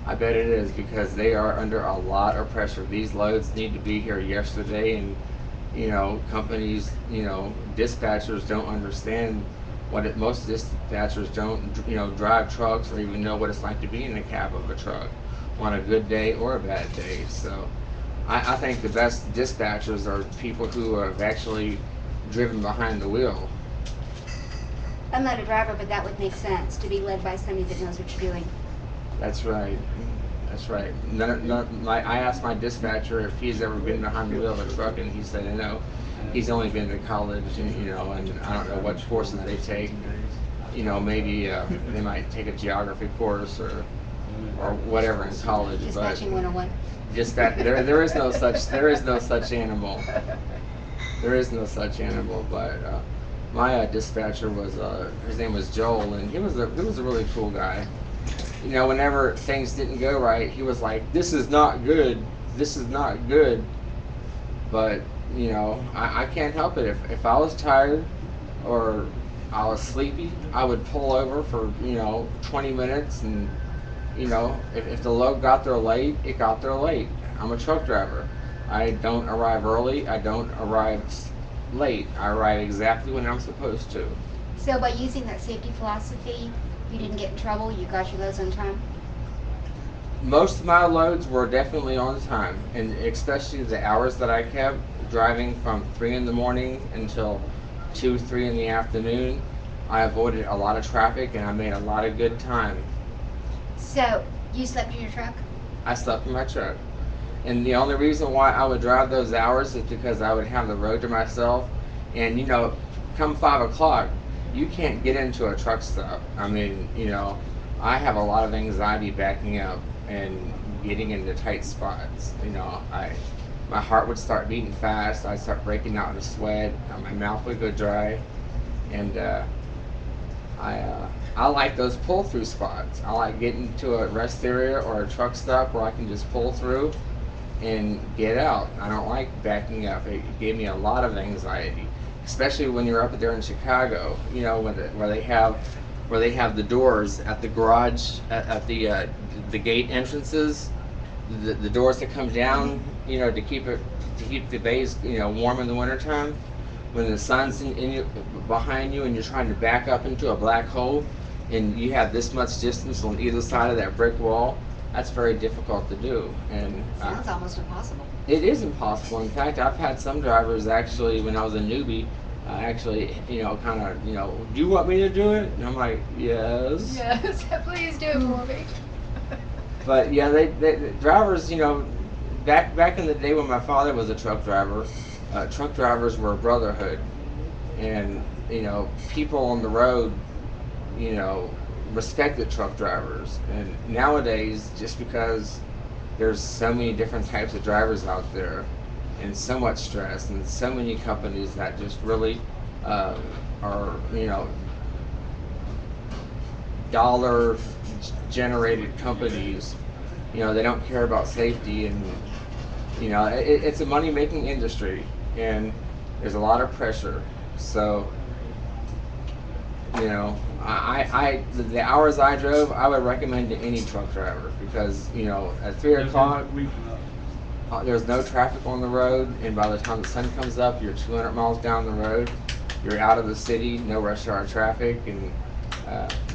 I bet it is, because they are under a lot of pressure. These loads need to be here yesterday, and companies, dispatchers don't understand most dispatchers don't, drive trucks or even know what it's like to be in the cab of a truck on a good day or a bad day. So I think the best dispatchers are people who have actually driven behind the wheel. I'm not a driver, but that would make sense, to be led by somebody that knows what you're doing. That's right. That's right. I asked my dispatcher if he's ever been behind the wheel of a truck, and he said no. He's only been to college, and I don't know what courses they take. Maybe they might take a geography course or whatever in college. Dispatching 101. Just that there is no such animal. There is no such animal. But my dispatcher was his name was Joel, and he was a really cool guy. Whenever things didn't go right, he was like, "This is not good. This is not good." But I can't help it. If I was tired or I was sleepy, I would pull over for 20 minutes, and if the load got there late, it got there late. I'm a truck driver. I don't arrive early. I don't arrive late. I arrive exactly when I'm supposed to. So by using that safety philosophy, you didn't get in trouble? You got your loads on time? Most of my loads were definitely on time, and especially the hours that I kept driving from 3 in the morning until 2, 3 in the afternoon. I avoided a lot of traffic, and I made a lot of good time. So you slept in your truck? I slept in my truck. And the only reason why I would drive those hours is because I would have the road to myself. And come 5 o'clock, you can't get into a truck stop. I mean, I have a lot of anxiety backing up and getting into tight spots. My heart would start beating fast. I'd start breaking out in sweat. My mouth would go dry, and I like those pull-through spots. I like getting to a rest area or a truck stop where I can just pull through and get out. I don't like backing up. It gave me a lot of anxiety, especially when you're up there in Chicago. Where they have the doors at the garage at the gate entrances, the doors that come down, to keep the bays warm in the wintertime. When the sun's behind you and you're trying to back up into a black hole, and you have this much distance on either side of that brick wall, that's very difficult to do. And sounds almost impossible. It is impossible. In fact, I've had some drivers actually, when I was a newbie, do you want me to do it? And I'm like, yes. Yes, please do it for me. But yeah, they drivers, back in the day when my father was a truck driver, truck drivers were a brotherhood, and people on the road, respected truck drivers. And nowadays, just because there's so many different types of drivers out there, and so much stress, and so many companies that just really are dollar generated companies, they don't care about safety, and it's a money making industry, and there's a lot of pressure. So the hours I drove, I would recommend to any truck driver, because at 3 o'clock there's no traffic on the road, and by the time the sun comes up, you're 200 miles down the road, you're out of the city, no rush hour traffic, and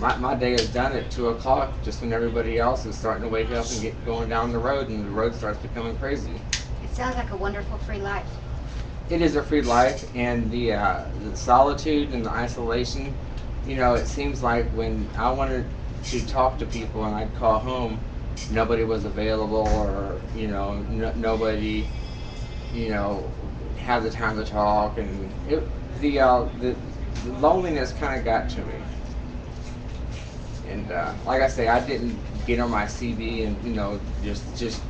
my day is done at 2 o'clock, just when everybody else is starting to wake up and get going down the road, and the road starts becoming crazy. Sounds like a wonderful free life. It is a free life, and the solitude and the isolation. You know, it seems like when I wanted to talk to people and I'd call home, nobody was available, or nobody, had the time to talk, and the loneliness kind of got to me. And like I say, I didn't get on my CV and just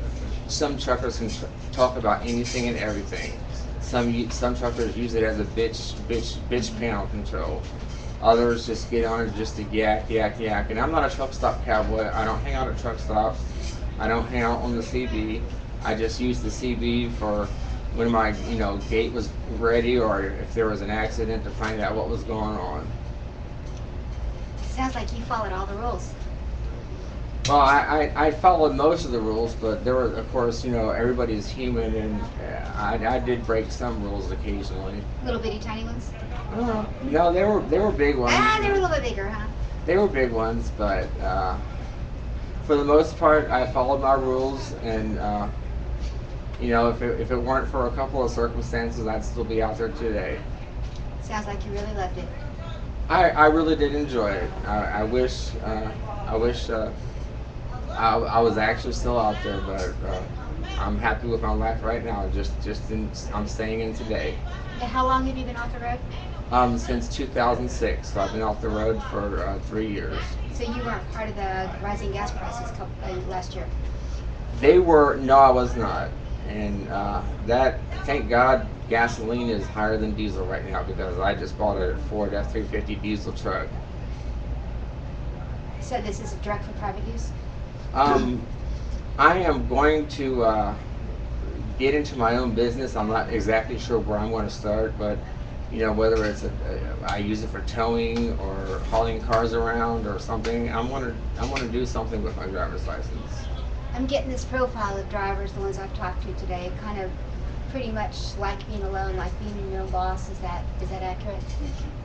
some truckers can talk about anything and everything. Some truckers use it as a bitch panel control. Others just get on it just to yak. And I'm not a truck stop cowboy. I don't hang out at truck stops. I don't hang out on the CB. I just use the CB for when my gate was ready, or if there was an accident, to find out what was going on. Sounds like you followed all the rules. Well, I followed most of the rules, but there were, of course, everybody's human, and I did break some rules occasionally. Little bitty tiny ones? No, they were big ones. They were a little bit bigger, huh? They were big ones, but for the most part, I followed my rules, and if it weren't for a couple of circumstances, I'd still be out there today. Sounds like you really loved it. I really did enjoy it. I wish I was actually still out there, but I'm happy with my life right now. I'm staying in today. And how long have you been off the road? Since 2006. So I've been off the road for 3 years. So you weren't part of the rising gas prices last year? No, I was not. And thank God, gasoline is higher than diesel right now, because I just bought a Ford F-350 diesel truck. So this is a truck for private use? I am going to get into my own business. I'm not exactly sure where I'm going to start, but whether it's I use it for towing or hauling cars around or something, I'm going to do something with my driver's license. I'm getting this profile of drivers, the ones I've talked to today, kind of pretty much like being alone, like being your own boss. Is that accurate?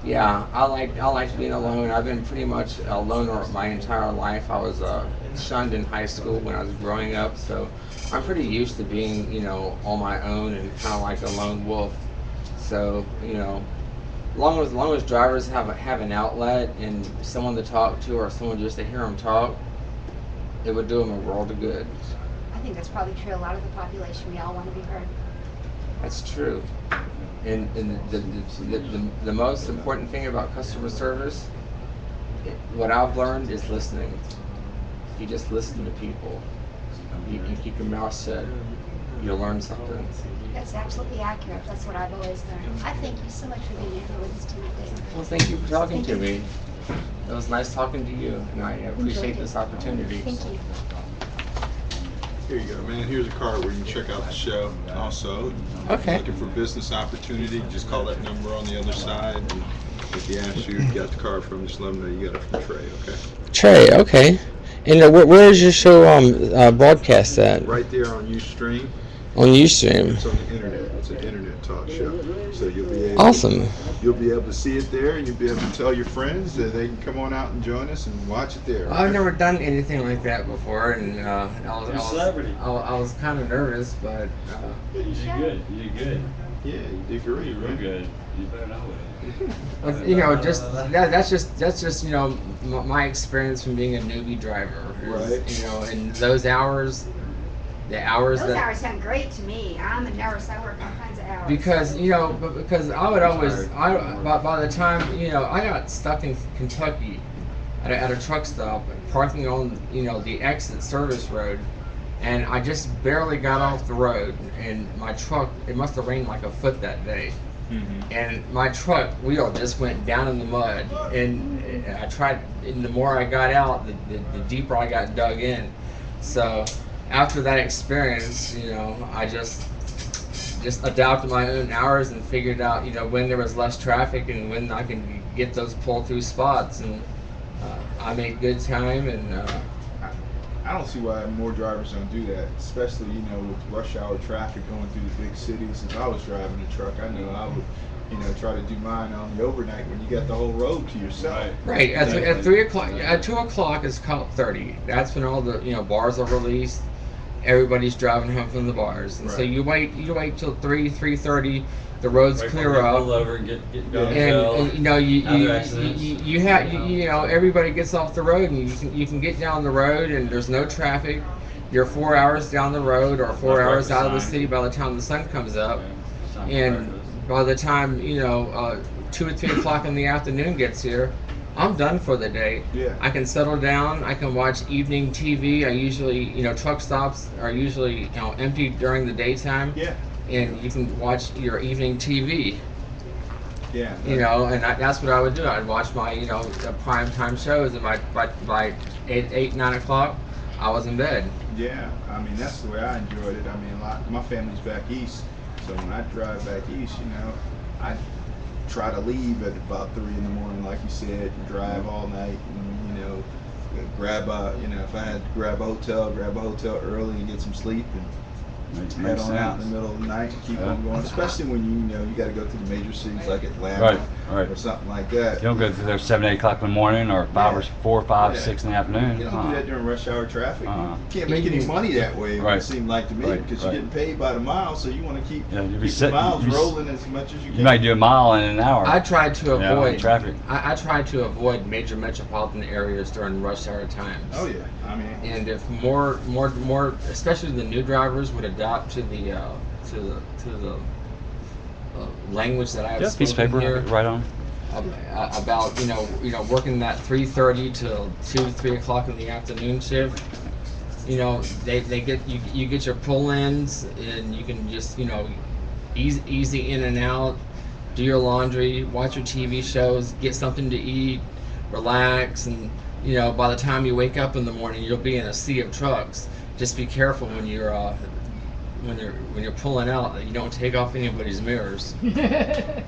Yeah, I like being alone. I've been pretty much a loner my entire life. I was shunned in high school when I was growing up, so I'm pretty used to being on my own and kind of like a lone wolf. So long as drivers have an outlet and someone to talk to, or someone just to hear them talk, it would do them a world of good. I think that's probably true. A lot of the population, we all want to be heard. That's true. And the most important thing about customer service, what I've learned, is listening. If you just listen to people, you keep your mouth shut, you'll learn something. That's absolutely accurate. That's what I've always learned. I thank you so much for being here with us tonight. Well, thank you for talking to me. It was nice talking to you, and I appreciate this opportunity. Thank you. Here you go, man. Here's a card where you can check out the show. Also, if you're looking for business opportunity, just call that number on the other side. And if you ask you got the card from, just let them know you got it from Trey, okay? Trey, okay. And where is your show broadcast at? Right there on Ustream. On Ustream. It's on the internet. It's an internet talk show. So you'll be able Awesome. You'll be able to see it there, and you'll be able to tell your friends that they can come on out and join us and watch it there. I've never done anything like that before, and I was kind of nervous, but You did good. You did good. Yeah, you did great. You're real good. You better know it. that's just my experience from being a newbie driver. Right. And those hours. Those hours sound great to me. I'm a nurse. I work all kinds of hours. Because I would always by the time I got stuck in Kentucky at a truck stop, parking on the exit service road, and I just barely got off the road, and my truck, it must have rained like a foot that day. Mm-hmm. And my truck wheel just went down in the mud, and I tried, and the more I got out, the deeper I got dug in. So after that experience, I just adapted my own hours and figured out, when there was less traffic and when I can get those pull-through spots, and I made good time. And I don't see why more drivers don't do that, especially with rush hour traffic going through the big cities. If I was driving a truck, I know I would try to do mine on the overnight when you got the whole road to yourself. Right. At 3 o'clock, at 2 o'clock is called 30. That's when all the bars are released. everybody's driving home from the bars, and so Right. you wait till 3:30. The roads Wait for clear them to up. pull over and get going. And you know Other accidents. you have you know everybody gets off the road and you can get down the road and there's no traffic. You're 4 hours down the road or 4 No hours out of the breakfast city by the time the sun comes up, It's time for and breakfast. by the time 2 or 3 o'clock in the afternoon gets here, I'm done for the day. Yeah. I can settle down. I can watch evening TV. I usually truck stops are usually empty during the daytime. Yeah. And you can watch your evening TV. Yeah. And that's what I would do. I'd watch my, the prime time shows, and by 8, 9 o'clock, I was in bed. Yeah, I mean that's the way I enjoyed it. I mean, my family's back east, so when I drive back east, I try to leave at about 3 in the morning, like you said, and drive all night, and grab if I had to grab a hotel early and get some sleep, and head on out in the middle of the night and keep on going. Especially when you got to go to the major cities like Atlanta Right. or something like that. You don't go through there 7, 8 o'clock in the morning or 4, 5, 6 in the afternoon. You don't do that during rush hour traffic. Uh-huh. You can't make any money that way. It would Right. seem like to me, Right, because right. you're getting paid by the mile, so you want to keep, Yeah, you'll be keep the sitting- miles you be- rolling as much as you can. You might do a mile in an hour. I tried to Yeah, avoid traffic. I tried to avoid major metropolitan areas during rush hour times. Oh yeah, I mean, And if more, especially the new drivers, would adopt to the language that I have Just piece of paper, spoken here right on. about working that 3:30 till 2, 3 o'clock in the afternoon shift. They get you get your pull-ins, and you can just easy in and out, do your laundry, watch your TV shows, get something to eat, relax, and by the time you wake up in the morning, you'll be in a sea of trucks. Just be careful when you're pulling out that you don't take off anybody's mirrors. yeah.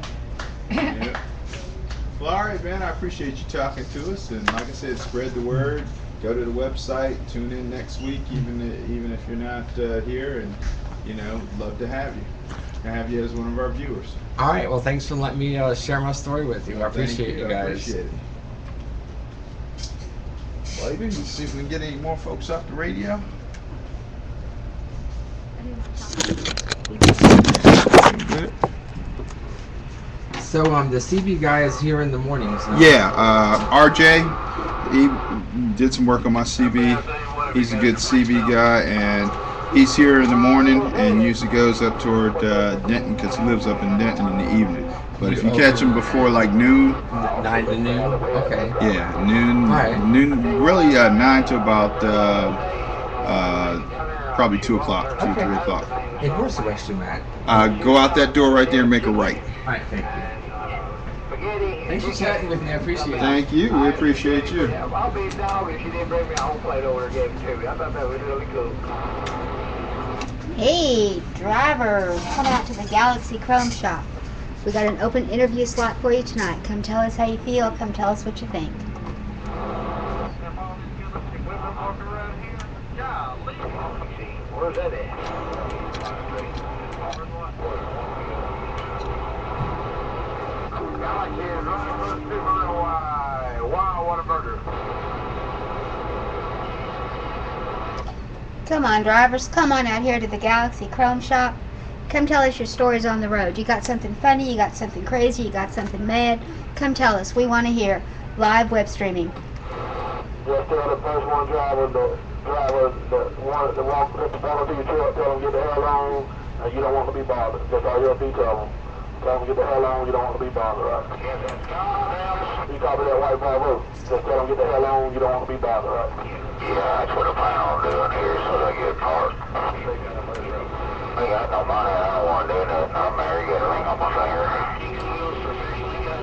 Well, all right, man. I appreciate you talking to us, and like I said, spread the word. Go to the website. Tune in next week, even if you're not here, and love to have you. Have you as one of our viewers. All right. Well, thanks for letting me share my story with you. I appreciate you I guys. appreciate it. Well, let's see if we can get any more folks off the radio. So the CB guy is here in the mornings now. Yeah, RJ, he did some work on my CB. He's a good CB guy, and he's here in the morning and usually goes up toward Denton, because he lives up in Denton in the evening. But if you catch him before like noon, 9 to noon. Okay. yeah, noon, All right. noon, really 9 to about probably 2 o'clock, 2, Okay. 3 o'clock. Hey, where's the restroom at? Go out that door right there and make a right. All right. Thank you. Thanks for chatting with me. I appreciate it. Thank you. We appreciate you. I'll be dog if she didn't bring me a home plate over and gave it to me. I thought that was really cool. Hey, driver, come out to the Galaxy Chrome Shop. We got an open interview slot for you tonight. Come tell us how you feel. Come tell us what you think. Where's that at? Galaxy is running for the Super Why? Wow, what a burger. Come on, drivers. Come on out here to the Galaxy Chrome Shop. Come tell us your stories on the road. You got something funny, you got something crazy, you got something mad. Come tell us. We want to hear. Live web streaming. Just tell the first one driver, the one that walks up the front of your truck, tell them get the hell on, and you don't want to be bothered. That's all you have to do, tell them. Tell them get the hell on, you don't want to be bothered, right? You copy that white Bravo. Just tell them get the hell on, you don't want to be bothered, right? Yeah, that's what I plan on doing here as soon as I get parked. I got no money, I don't want to do nothing. I'm married, got a ring on my finger.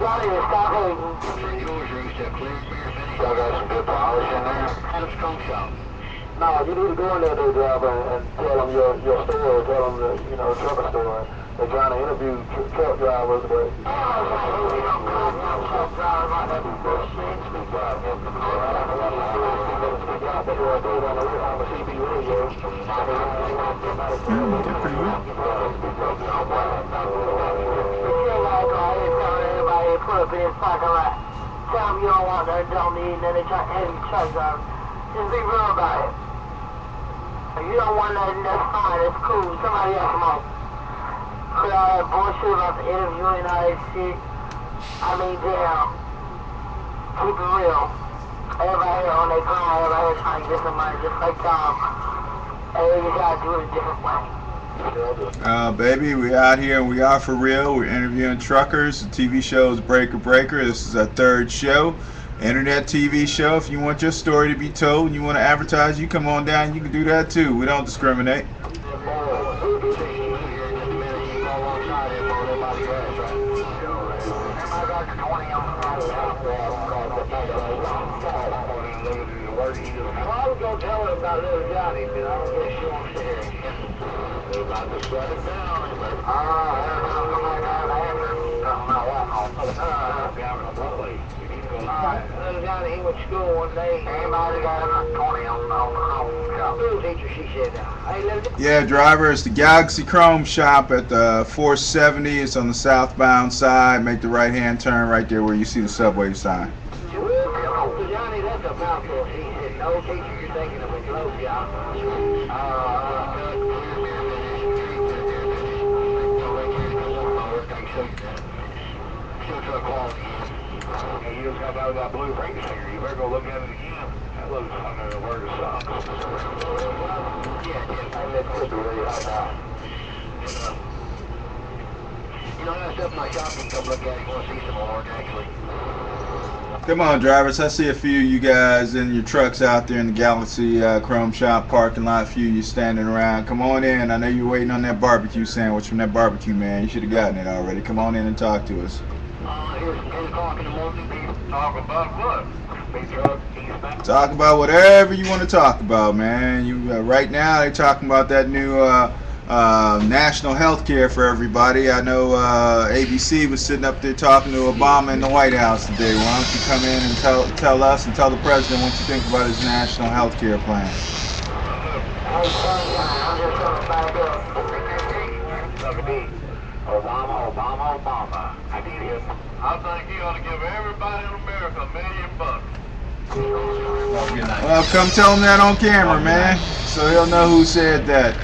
Johnny, it's Scott Hayden. Y'all got some good polish in there? At a strong shop. No, you need to go in there, driver, and tell them your story. Tell them the trucker story. They're trying to interview truck drivers, but put up in his parking lot. Tell them you don't want that, don't need, and then they try and truck drivers. Just be real about it. If you don't want nothing, that's fine. That's cool. Somebody else come on. Quit all that bullshit about the interview and all that shit. I mean, damn. Keep it real. Everybody here on their grind, everybody here trying to get some money just like Tom. And you gotta do it a different way. Baby, we out here and we are for real. We're interviewing truckers. The TV show is Breaker Breaker. This is our third show. Internet TV show. If you want your story to be told and you want to advertise, you come on down. You can do that too. We don't discriminate. I was going to tell her about little Johnny, but I don't guess she wants to hear it. They're about to shut it down. Little Johnny, he went to school one day. Anybody got enough 20 on the home school teacher, she said, hey, little Yeah, driver, it's the Galaxy Chrome shop at the 470. It's on the southbound side. Make the right-hand turn right there where you see the subway sign. Johnny, that's a mouthful. He said, no teacher, you're thinking of a globe job. You just got out of that blue ring sticker. You better go look at it again. That looks under the word of socks. Yeah, that could be really hot now. You know, that stuff in my shop, you can come look at it. You want to see some more, actually. Come on, drivers. I see a few of you guys in your trucks out there in the Galaxy Chrome shop parking lot. A few of you standing around. Come on in. I know you're waiting on that barbecue sandwich from that barbecue man. You should have gotten it already. Come on in and talk to us. Here's 10 o'clock in the morning. Talk about what? Big truck, eastbound. Talk about whatever you want to talk about, man. You right now they're talking about that new national health care for everybody. I know ABC was sitting up there talking to Obama in the White House today. Why don't you come in and tell us and tell the president what you think about his national health care plan? Obama. I need him. I think he ought to give everybody in America $1 million. Well, come tell him that on camera, man, so he'll know who said that.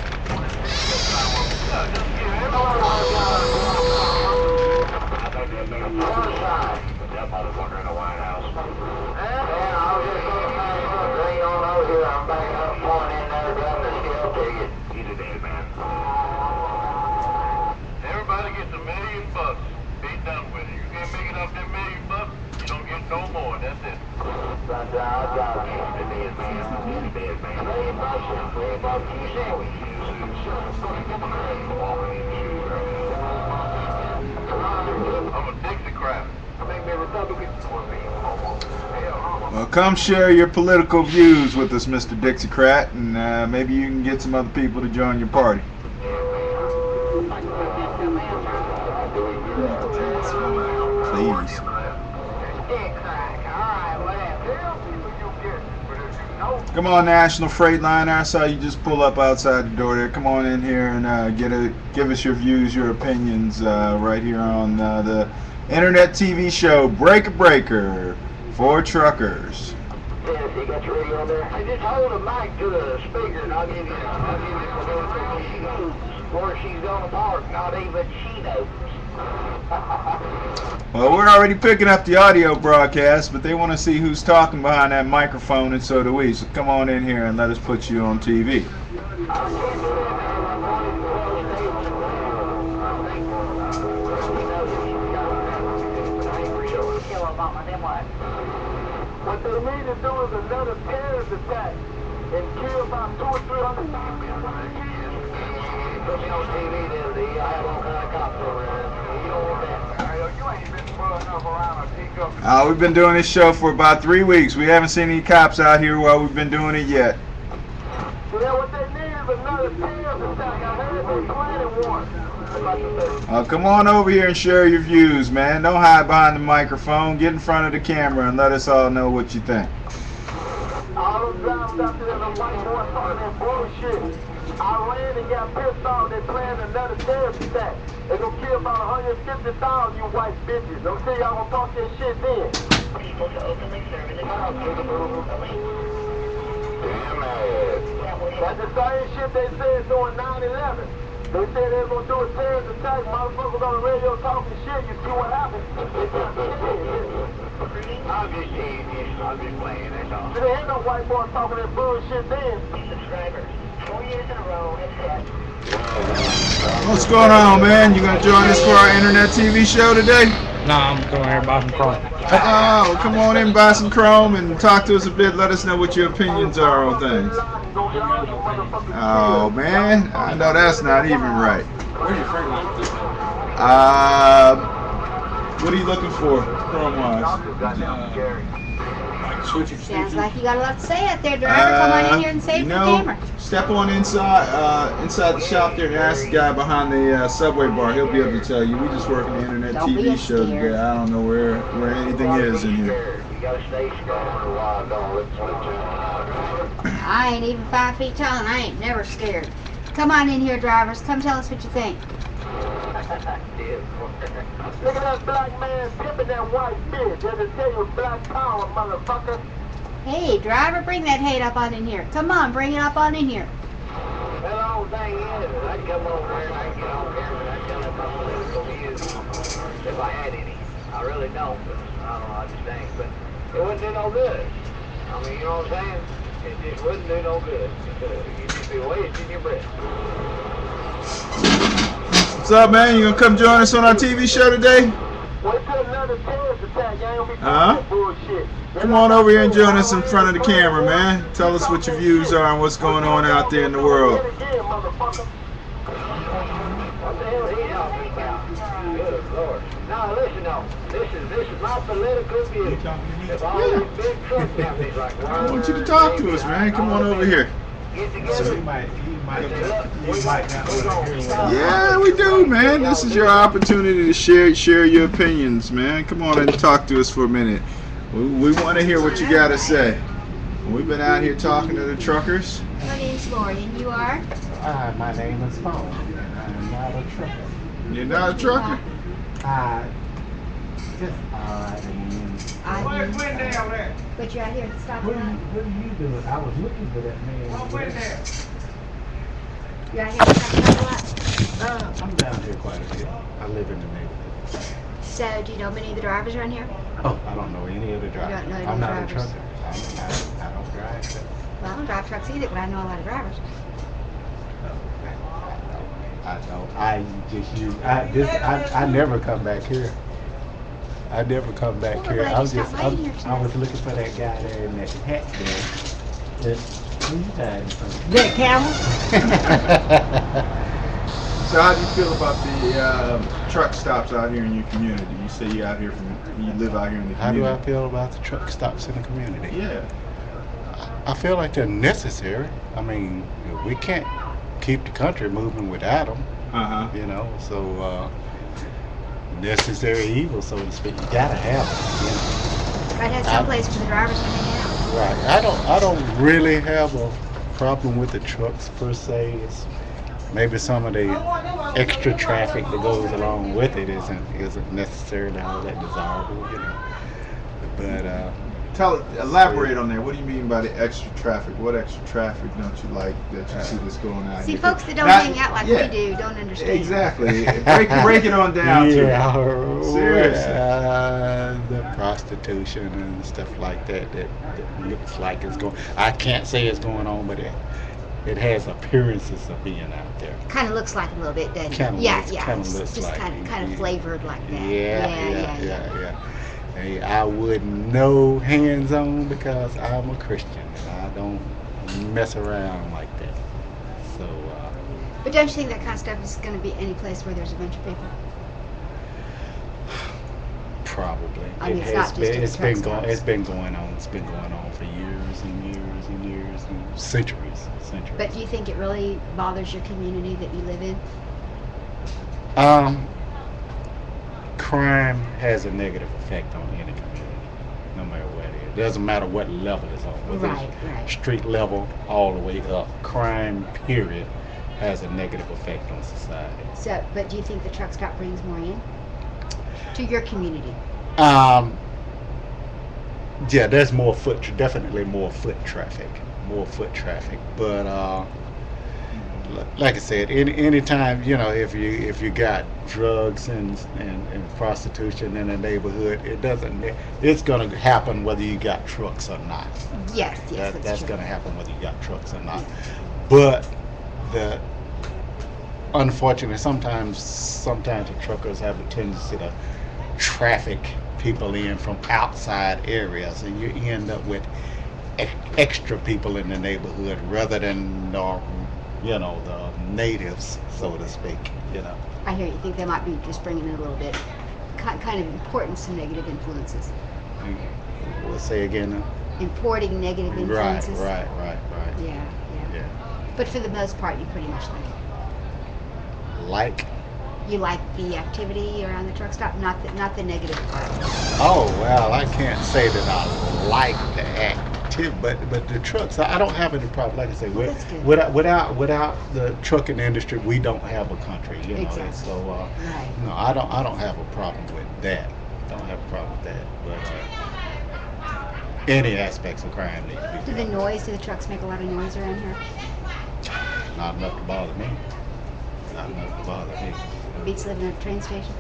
Everybody gets $1 million. Be done with it. You can't make it up that $1 million, you don't get no more. That's it. I'm a Dixiecrat. I think they're Republicans. Well, come share your political views with us, Mr. Dixiecrat, and maybe you can get some other people to join your party. Please. Come on, National Freightliner. I saw you just pull up outside the door there. Come on in here and give us your views, your opinions right here on the internet TV show Breaker Breaker for truckers. Yes, you got your radio on there? I just hold a mic to the speaker and I'll give you where she goes, where she's gonna park. Not even she knows. Well, we're already picking up the audio broadcast, but they want to see who's talking behind that microphone, and so do we. So come on in here and let us put you on TV. What they need to do is another terrorist attack and kill about 200 or 300 people. Put me on TV the other day. I have all kind of cops over there. You don't want that. You ain't been pulling up around a pickup. We've been doing this show for about 3 weeks. We haven't seen any cops out here while we've been doing it yet. Yeah, what they need is another terrorist attack. I heard they planning one. Come on over here and share your views, man. Don't hide behind the microphone. Get in front of the camera and let us all know what you think. All those drivers out there, the white boys talking that bullshit. I ran and got pissed off. They planned another terrorist attack. They're going to kill about 150,000 you white bitches. Don't say y'all going to talk that shit then. People to openly serve in the Damn it. That's the same shit they said during 9/11. They said they were going to do a terrorist attack. Motherfuckers on the radio talking shit. You see what happened? I'm just teasing you. I'm just playing, that's all. There ain't no white boy talking that bullshit then. Subscribers. 4 years in a row. What's going on, man? You gonna join us for our internet TV show today? Nah, I'm going here buy some Chrome. Oh, come on in, buy some Chrome, and talk to us a bit. Let us know what your opinions are on things. Oh man, I know that's not even right. Where's your friend like this? What are you looking for, Chrome-wise? Like switching Sounds speakers? like you got a lot to say out there, driver. Come on in here and save the camera. Step on inside the shop there and ask the guy behind the subway bar. He'll be able to tell you. We just working the internet Don't be TV show scared. today. I don't know where anything is in here. You gotta stay strong or why don't let's switch I ain't even 5 feet tall and I ain't never scared. Come on in here, drivers. Come tell us what you think. Look at that black man pimping that white bitch. That'll tell you black power, motherfucker. Hey, driver, bring that hate up on in here. Come on, bring it up on in here. Well, the whole thing is, I'd come over there and I'd get on here and I'd tell them my political views if I had any. I really don't, but I don't know, I just think. But it wouldn't do no good. I mean, you know what I'm saying? It just wouldn't do no good. You'd just be wasting your breath. What's up, man? You gonna come join us on our TV show today? Wait till another terrorist attack. You ain't gonna be talking that bullshit. Come on over here and join us in front of the camera, man. Tell us what your views are and what's going on out there in the world. What the hell is he talking about? Good Lord. Now listen though, this is my political view. If all these big truck companies like I want you to talk to us, man. Come on over here. get together. So you might not want to hear what Yeah, we do, man. This is your opportunity to share your opinions, man. Come on and talk to us for a minute. We want to hear what you got to say. We've been out here talking to the truckers. My name's Lori, and you are? My name is Paul. I'm not a trucker. You're not a trucker? Just odd and But you're out here to stop what by. are you doing? I was looking for that man. You're out here to stop by. I'm down here quite a bit. I live in the neighborhood. So, do you know many of the drivers around here? Oh, I don't know any of the drivers. don't know any I'm not drivers. a trucker. I don't drive. Well, I don't drive trucks either, but I know a lot of drivers. I don't. I just use. I never come back here. I never come back Well, here. glad I you was just. stopped by here I tonight. was looking for that guy there in that hat there. Who you hiding from? That camera. So how do you feel about the truck stops out here in your community? You say you live out here in the How do community. I feel about the truck stops in the community? Yeah. I feel like they're necessary. I mean, we can't keep the country moving without them. Uh-huh. You know, so necessary evil, so to speak. You gotta have them. Gotta have some place for the drivers to hang out. You know? Right. I don't really have a problem with the trucks per se. It's maybe some of the extra traffic that goes along with it isn't necessarily all that desirable, you know. But Elaborate on that. What do you mean by the extra traffic? What extra traffic don't you like that you see that's going out See, here? folks that don't hang out like yeah. we do don't understand. Exactly. break it on down to seriously. The prostitution and stuff like that looks like it's going. I can't say it's going on, but it has appearances of being out there. Kind of looks like a little bit, doesn't it? Kinda Yeah, looks- yeah. kinda It's looks just like kind it. of flavored like that. Yeah. Hey, I wouldn't know hands-on because I'm a Christian and I don't mess around like that. So, But don't you think that kind of stuff is going to be any place where there's a bunch of people? probably. I mean, it's not just in the it's been truck going. stops. It's been going on. It's been going on for years and years and years and centuries. But do you think it really bothers your community that you live in? Crime has a negative effect on any community, no matter what it is. Doesn't matter what level it's on, whether Right. it's street level all the way up. Crime, period, has a negative effect on society. So, but do you think the truck stop brings more in to your community? Yeah, there's more definitely more foot traffic. more foot traffic. But like I said, anytime, you know, if you got drugs and prostitution in the neighborhood, it's gonna happen whether you got trucks or not. Yes, That's true. gonna happen whether you got trucks or not. But the unfortunately, sometimes the truckers have a tendency to traffic people in from outside areas, and you end up with extra people in the neighborhood rather than you know, the natives, so to speak. You know. I hear you think they might be just bringing in a little bit, kind of importing some negative influences. We'll say again. Importing negative influences. Right. Yeah. Yeah. But for the most part, you pretty much like it. Like. You like the activity around the truck stop, not the negative part. Oh well, I can't say that I like the activity, but the trucks, I don't have any problem. Like I say, That's good. without the trucking industry, we don't have a country. You know, Exactly. so Right. no, I don't have a problem with that. Don't have a problem with that. But any aspects of crime need to be. Do the trucks make a lot of noise around here? Not enough to bother me. Not enough to bother me. Beats living at a train station?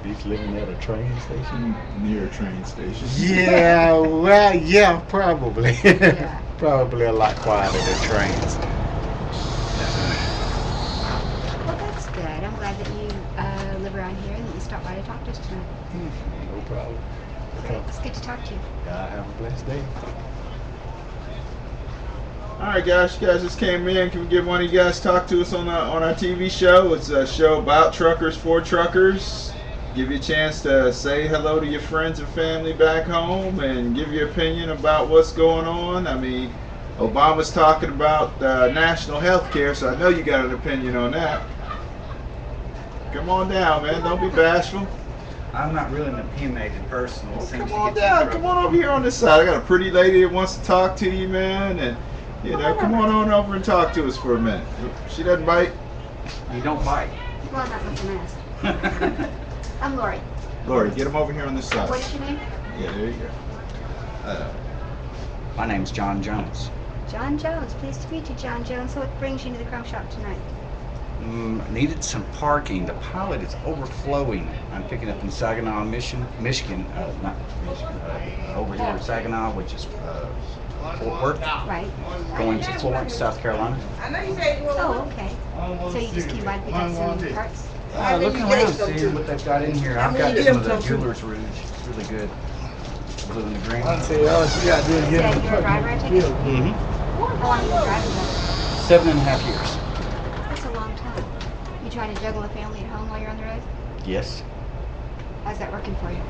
Beats living at a train station? Near a train station. Yeah, well, yeah, probably. Yeah. Probably a lot quieter than trains. Well, that's good. I'm glad that you live around here and that you stopped by to talk to us tonight. No problem. Great. It's good to talk to you. God have a blessed day. All right, guys. You guys just came in. Can we get one of you guys talk to us on our TV show? It's a show about truckers for truckers. Give you a chance to say hello to your friends and family back home and give your opinion about what's going on. I mean, Obama's talking about national health care, so I know you got an opinion on that. Come on down, man. Don't be bashful. I'm not really an opinionated person. It seems Come to on get down. you Come on over here on this side. I got a pretty lady that wants to talk to you, man. And, you know, come on over and talk to us for a minute. She doesn't bite. You don't bite. Well, I'm not much of an ass. I'm Lori. Lori, get him over here on this side. What is your name? Yeah, there you go. My name's John Jones. John Jones. Pleased to meet you, John Jones. So what brings you to the Chrome Shop tonight? Needed some parking. The pilot is overflowing. I'm picking up in Saginaw, Michigan. Not Michigan. Over here in Saginaw, which is Fort Worth. Right. Going to Florence, South Carolina. Oh, okay. So you just came by to pick up some parts? Looking around, seeing what they've got in here. I've got some of the Jeweler's Rouge. It's really good. Blue and the green. Yeah, you're a driver, I take it? Mm-hmm. How long have you been driving though? 7.5 years. That's a long time. You trying to juggle a family at home while you're on the road? Yes. How's that working for you?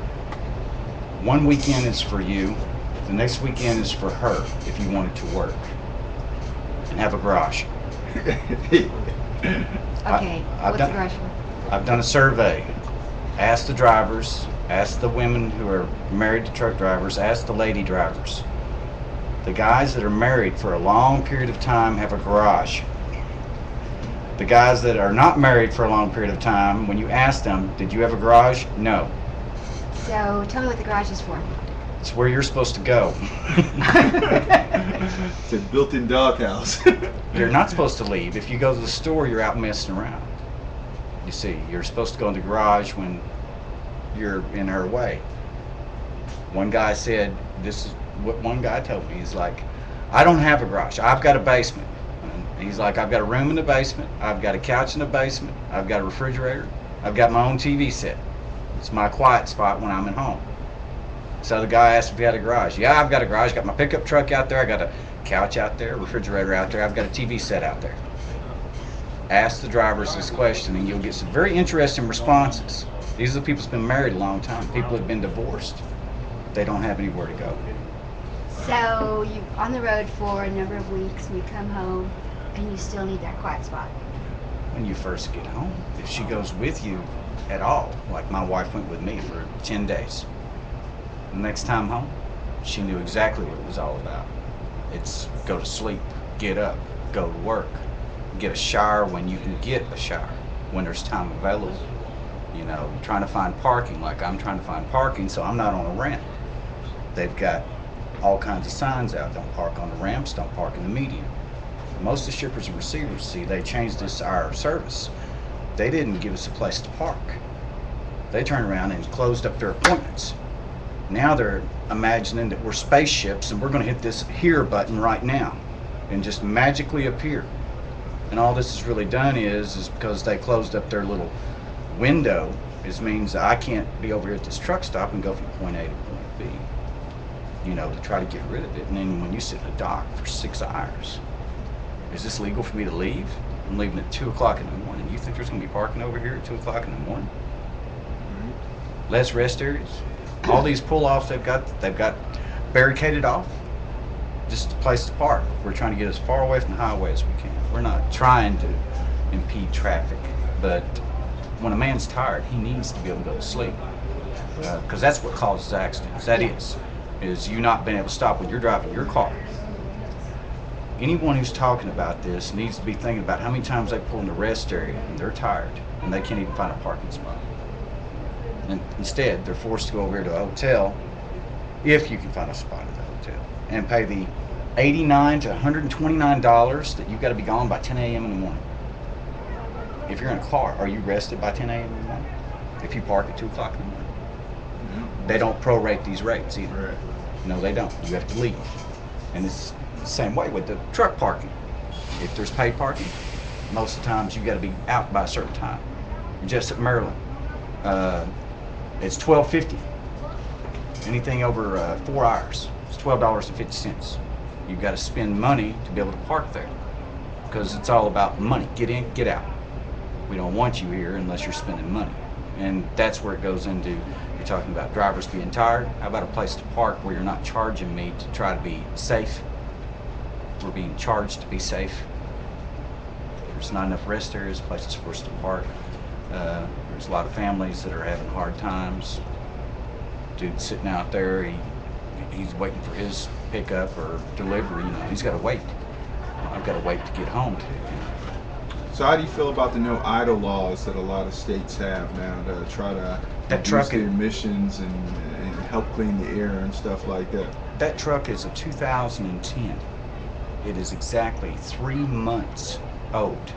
One weekend is for you. The next weekend is for her if you wanted to work and have a garage. Okay, I've what's done- the garage for? I've done a survey. Asked the drivers, asked the women who are married to truck drivers, asked the lady drivers. The guys that are married for a long period of time have a garage. The guys that are not married for a long period of time, when you ask them, did you have a garage? No. So tell me what the garage is for. It's where you're supposed to go. It's a built-in doghouse. You're not supposed to leave. If you go to the store, you're out messing around. You see, you're supposed to go in the garage when you're in her way. One guy said, this is what one guy told me. He's like, I don't have a garage. I've got a basement. And he's like, I've got a room in the basement. I've got a couch in the basement. I've got a refrigerator. I've got my own TV set. It's my quiet spot when I'm at home. So the guy asked if he had a garage. Yeah, I've got a garage. Got my pickup truck out there. I got a couch out there, refrigerator out there. I've got a TV set out there. Ask the drivers this question and you'll get some very interesting responses. These are the people who've been married a long time. People who've been divorced. They don't have anywhere to go. So you're on the road for a number of weeks and you come home and you still need that quiet spot. When you first get home, if she goes with you at all, like my wife went with me for 10 days. The next time home, she knew exactly what it was all about. It's go to sleep, get up, go to work, get a shower when you can get a shower, when there's time available. You know, trying to find parking like I'm trying to find parking, so I'm not on a rent. They've got all kinds of signs out. Don't park on the ramps, don't park in the median. Most of the shippers and receivers, see, they changed this our service. They didn't give us a place to park. They turned around and closed up their appointments. Now they're imagining that we're spaceships and we're going to hit this here button right now and just magically appear. And all this has really done is because they closed up their little window, it means that I can't be over here at this truck stop and go from point A to point B, you know, to try to get rid of it. And then when you sit in a dock for 6 hours, is this legal for me to leave? I'm leaving at 2 o'clock in the morning. You think there's going to be parking over here at 2 o'clock in the morning? Less rest areas? All these pull-offs they've got barricaded off. Just a place to park. We're trying to get as far away from the highway as we can. We're not trying to impede traffic, but when a man's tired, he needs to be able to go to sleep, because that's what causes accidents. That is you not being able to stop when you're driving your car. Anyone who's talking about this needs to be thinking about how many times they pull in the rest area and they're tired and they can't even find a parking spot. And instead, they're forced to go over here to a hotel, if you can find a spot at the hotel, and pay the $89 to $129 that you've got to be gone by 10 a.m. in the morning. If you're in a car, are you rested by 10 a.m. in the morning? If you park at 2 o'clock in the morning? They don't prorate these rates either. Right. No, they don't. You have to leave. And it's the same way with the truck parking. If there's paid parking, most of the times you got to be out by a certain time. Just at Maryland, it's $12.50. Anything over 4 hours, it's $12.50. You've got to spend money to be able to park there, because it's all about money. Get in, get out. We don't want you here unless you're spending money. And that's where it goes into, you're talking about drivers being tired. How about a place to park where you're not charging me to try to be safe? We're being charged to be safe. There's not enough rest areas, places for us to park. There's a lot of families that are having hard times. Dude sitting out there, he's waiting for his pickup or delivery, you know, he's got to wait. I've got to wait to get home too. So how do you feel about the no idle laws that a lot of states have now to try to reduce the emissions and help clean the air and stuff like that? That truck is a 2010. It is exactly 3 months old.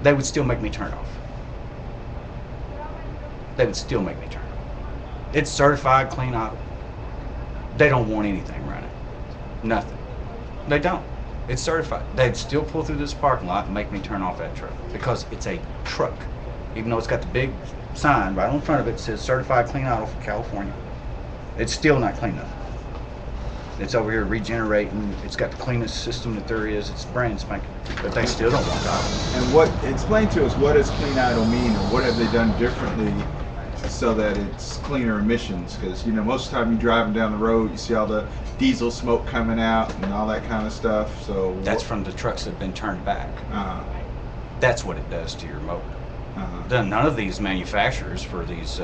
They would still make me turn off. They would still make me turn off. It's certified clean idle. They don't want anything running. Nothing. They don't. It's certified. They'd still pull through this parking lot and make me turn off that truck because it's a truck. Even though it's got the big sign right on front of it that says certified clean idle for California, it's still not clean enough. It's over here regenerating. It's got the cleanest system that there is. It's brand spanking, but they still don't want idle. And explain to us, what does clean idle mean, or what have they done differently so that it's cleaner emissions? Because, you know, most of the time you're driving down the road, you see all the diesel smoke coming out and all that kind of stuff. So that's from the trucks that have been turned back. That's what it does to your motor. None of these manufacturers for these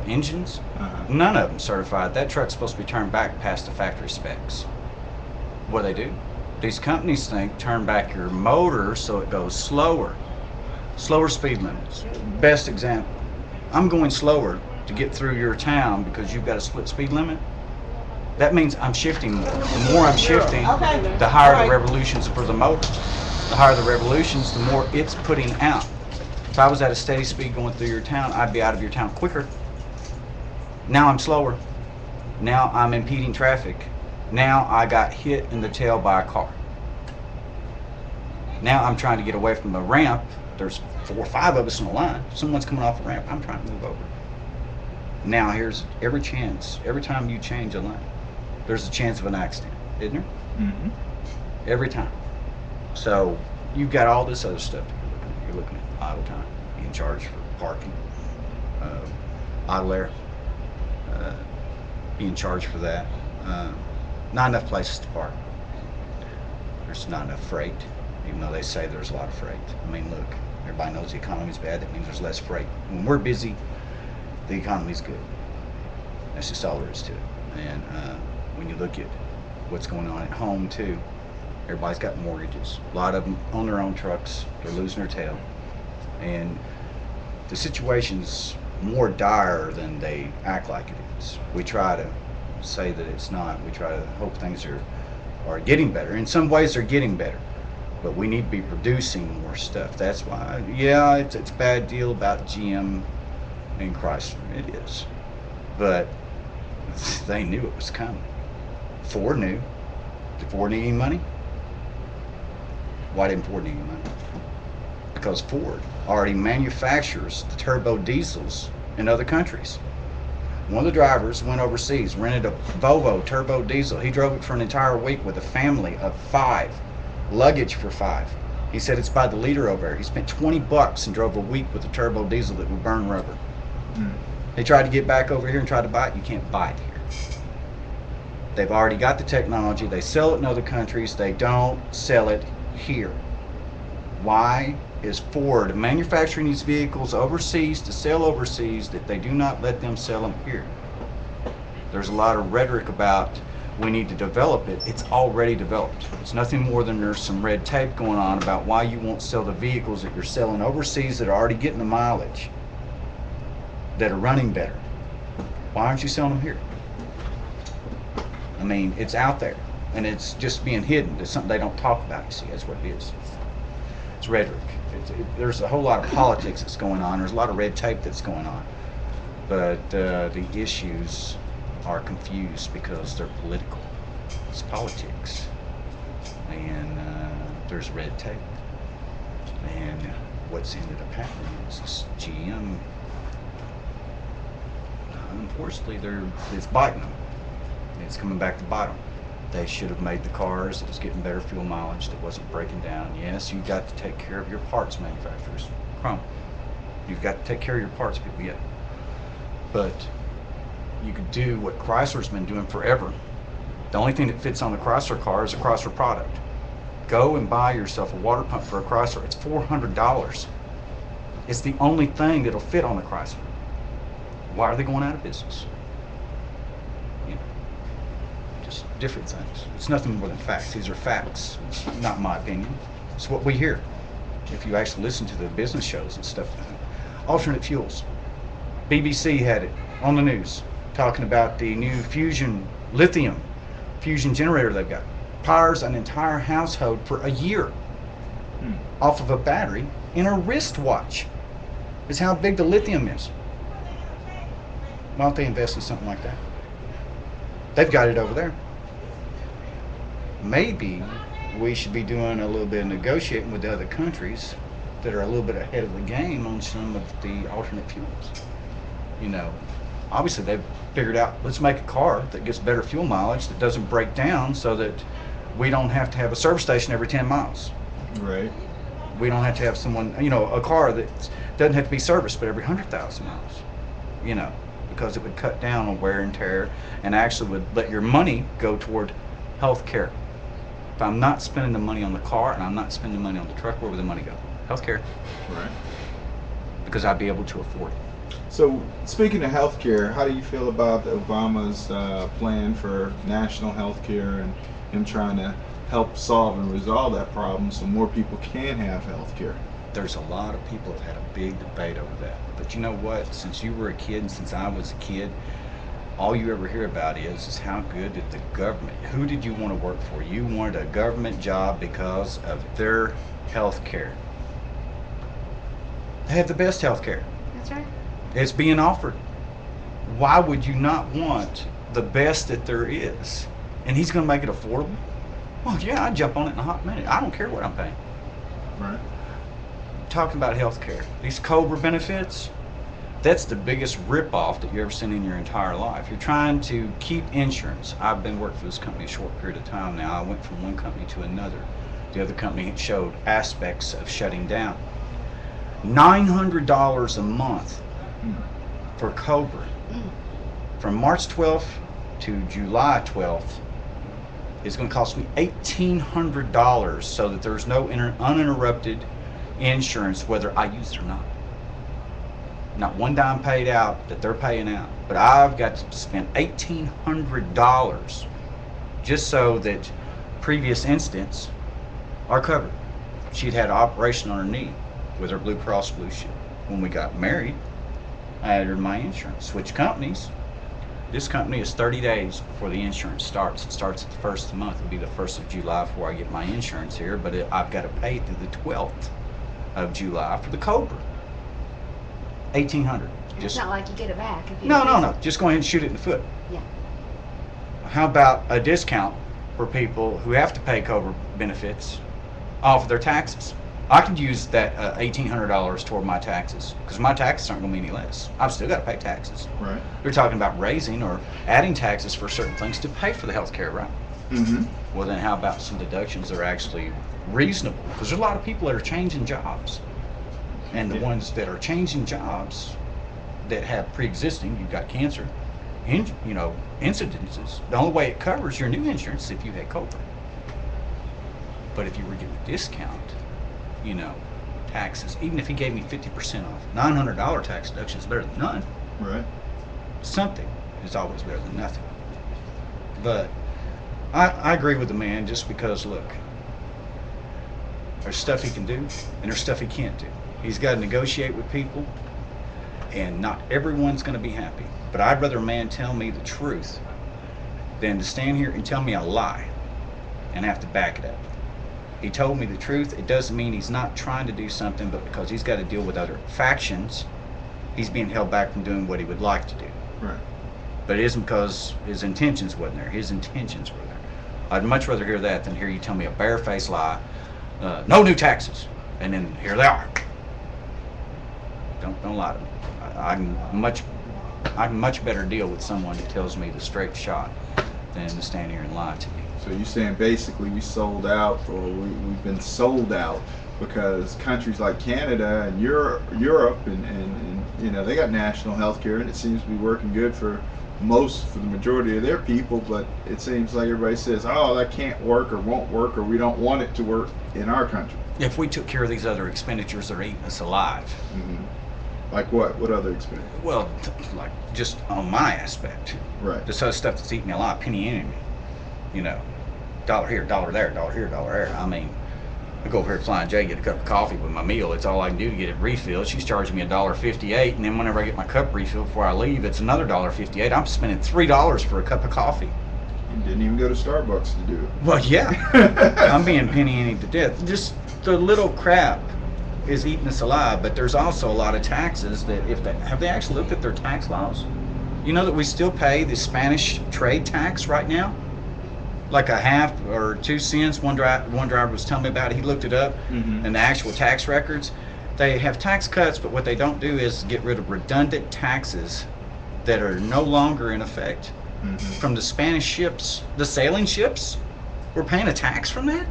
engines, none of them certified. That truck's supposed to be turned back past the factory specs. What do? These companies think turn back your motor so it goes slower. Slower speed limits. Best example. I'm going slower to get through your town because you've got a split speed limit. That means I'm shifting more. The more I'm shifting, the higher the revolutions for the motor. The higher the revolutions, the more it's putting out. If I was at a steady speed going through your town, I'd be out of your town quicker. Now I'm slower. Now I'm impeding traffic. Now I got hit in the tail by a car. Now I'm trying to get away from the ramp. There's 4 or 5 of us in a line. Someone's coming off the ramp. I'm trying to move over. Now here's every chance. Every time you change a lane, there's a chance of an accident, isn't there? Mm-hmm. Every time. So you've got all this other stuff you're looking at. Idle time, being charged for parking, idle air, being charged for that. Not enough places to park. There's not enough freight, even though they say there's a lot of freight. I mean, look, everybody knows the economy's bad. That means there's less freight. When we're busy, the economy's good. That's just all there is to it. And when you look at what's going on at home too, everybody's got mortgages. A lot of them own their own trucks. They're losing their tail. And the situation's more dire than they act like it is. We try to say that it's not. We try to hope things are getting better. In some ways, they're getting better, but we need to be producing more stuff. That's why, yeah, it's a bad deal about GM and Chrysler. It is, but they knew it was coming. Ford knew. Did Ford need any money? Why didn't Ford need any money? Because Ford already manufactures the turbo diesels in other countries. One of the drivers went overseas, rented a Volvo turbo diesel. He drove it for an entire week with a family of 5, luggage for 5. He said it's by the liter over there. He spent $20 and drove a week with a turbo diesel that would burn rubber. They tried to get back over here and tried to buy it. You can't buy it here. They've already got the technology. They sell it in other countries. They don't sell it here. Why is Ford manufacturing these vehicles overseas to sell overseas that they do not let them sell them here? There's a lot of rhetoric about we need to develop it. It's already developed. It's nothing more than there's some red tape going on about why you won't sell the vehicles that you're selling overseas that are already getting the mileage, that are running better. Why aren't you selling them here? I mean, it's out there, and it's just being hidden. It's something they don't talk about, you see. That's what it is. It's rhetoric. There's a whole lot of politics that's going on. There's a lot of red tape that's going on. But the issues are confused because they're political. It's politics. And there's red tape. And what's ended up happening is this GM, unfortunately, it's biting them. It's coming back to bite them. They should have made the cars that was getting better fuel mileage, that wasn't breaking down. Yes, you got to take care of your parts manufacturers. Chrome. You've got to take care of your parts people, yeah. But you could do what Chrysler's been doing forever. The only thing that fits on the Chrysler car is a Chrysler product. Go and buy yourself a water pump for a Chrysler. It's $400. It's the only thing that'll fit on the Chrysler. Why are they going out of business? Different things. It's nothing more than facts. These are facts. It's not my opinion. It's what we hear. If you actually listen to the business shows and stuff. Alternate fuels. BBC had it on the news talking about the new lithium fusion generator they've got. Powers an entire household for a year off of a battery in a wristwatch. Is how big the lithium is. Why don't they invest in something like that? They've got it over there. Maybe we should be doing a little bit of negotiating with the other countries that are a little bit ahead of the game on some of the alternate fuels. You know, obviously they've figured out, let's make a car that gets better fuel mileage, that doesn't break down, so that we don't have to have a service station every 10 miles. Right. We don't have to have someone, you know, a car that doesn't have to be serviced but every 100,000 miles, you know, because it would cut down on wear and tear and actually would let your money go toward health care. If I'm not spending the money on the car and I'm not spending the money on the truck, where would the money go? Healthcare. Right. Because I'd be able to afford it. So, speaking of healthcare, how do you feel about Obama's plan for national healthcare and him trying to help solve and resolve that problem so more people can have healthcare? There's a lot of people that have had a big debate over that. But you know what? Since you were a kid and since I was a kid, all you ever hear about is how good did the government, who did you want to work for? You wanted a government job because of their health care. They have the best health care. That's right. It's being offered. Why would you not want the best that there is? And he's going to make it affordable? Well, yeah, I'd jump on it in a hot minute. I don't care what I'm paying. Right. Talking about health care, these COBRA benefits, that's the biggest ripoff that you've ever seen in your entire life. You're trying to keep insurance. I've been working for this company a short period of time now. I went from one company to another. The other company showed aspects of shutting down. $900 a month for COBRA. From March 12th to July 12th, it's going to cost me $1,800 so that there's no uninterrupted insurance whether I use it or not. Not one dime paid out that they're paying out, but I've got to spend $1,800 just so that previous incidents are covered. She'd had an operation on her knee with her Blue Cross Blue Shield. When we got married, I added her my insurance, switched companies. This company is 30 days before the insurance starts. It starts at the 1st of the month. It'll be the 1st of July before I get my insurance here, but I've got to pay through the 12th of July for the Cobra. $1,800. It's not like you get it back. If you No. Just go ahead and shoot it in the foot. Yeah. How about a discount for people who have to pay Cobra benefits off of their taxes? I could use that $1,800 toward my taxes because my taxes aren't going to be any less. I've still got to pay taxes. Right. They're talking about raising or adding taxes for certain things to pay for the health care, right? Mm-hmm. Well, then how about some deductions that are actually reasonable? Because there's a lot of people that are changing jobs. And the ones that are changing jobs that have pre-existing, you've got cancer, incidences. The only way it covers your new insurance is if you had Cobra. But if you were getting a discount, taxes, even if he gave me 50% off, $900 tax deduction is better than none. Right. Something is always better than nothing. But I agree with the man just because, look, there's stuff he can do and there's stuff he can't do. He's got to negotiate with people, and not everyone's going to be happy. But I'd rather a man tell me the truth than to stand here and tell me a lie and have to back it up. He told me the truth. It doesn't mean he's not trying to do something, but because he's got to deal with other factions, he's being held back from doing what he would like to do. Right. But it isn't because his intentions wasn't there. His intentions were there. I'd much rather hear that than hear you tell me a barefaced lie. No new taxes, and then here they are. Don't lie to me. I can much better deal with someone who tells me the straight shot than to stand here and lie to me. So you're saying basically we sold out, or we've been sold out because countries like Canada and Europe and they got national health care, and it seems to be working good for the majority of their people, but it seems like everybody says, oh, that can't work or won't work, or we don't want it to work in our country. If we took care of these other expenditures that are eating us alive. Mm-hmm. Like what? What other expense? Well, like just on my aspect. Right. This other stuff that's eating me alive, penny enemy. Dollar here, dollar there, dollar here, dollar there. I mean, I go over here to Flying J, get a cup of coffee with my meal. It's all I can do to get it refilled. She's charging me $1.58, and then whenever I get my cup refilled before I leave, it's another $1.58. I'm spending $3 for a cup of coffee. You didn't even go to Starbucks to do it. Well, yeah. I'm being penny-enned to death. Just the little crap is eating us alive, but there's also a lot of taxes that have they actually looked at their tax laws? You know that we still pay the Spanish trade tax right now? Like a half or 2 cents. One driver was telling me about it. He looked it up, and the actual tax records. They have tax cuts, but what they don't do is get rid of redundant taxes that are no longer in effect. From the Spanish ships, the sailing ships, we're paying a tax from that?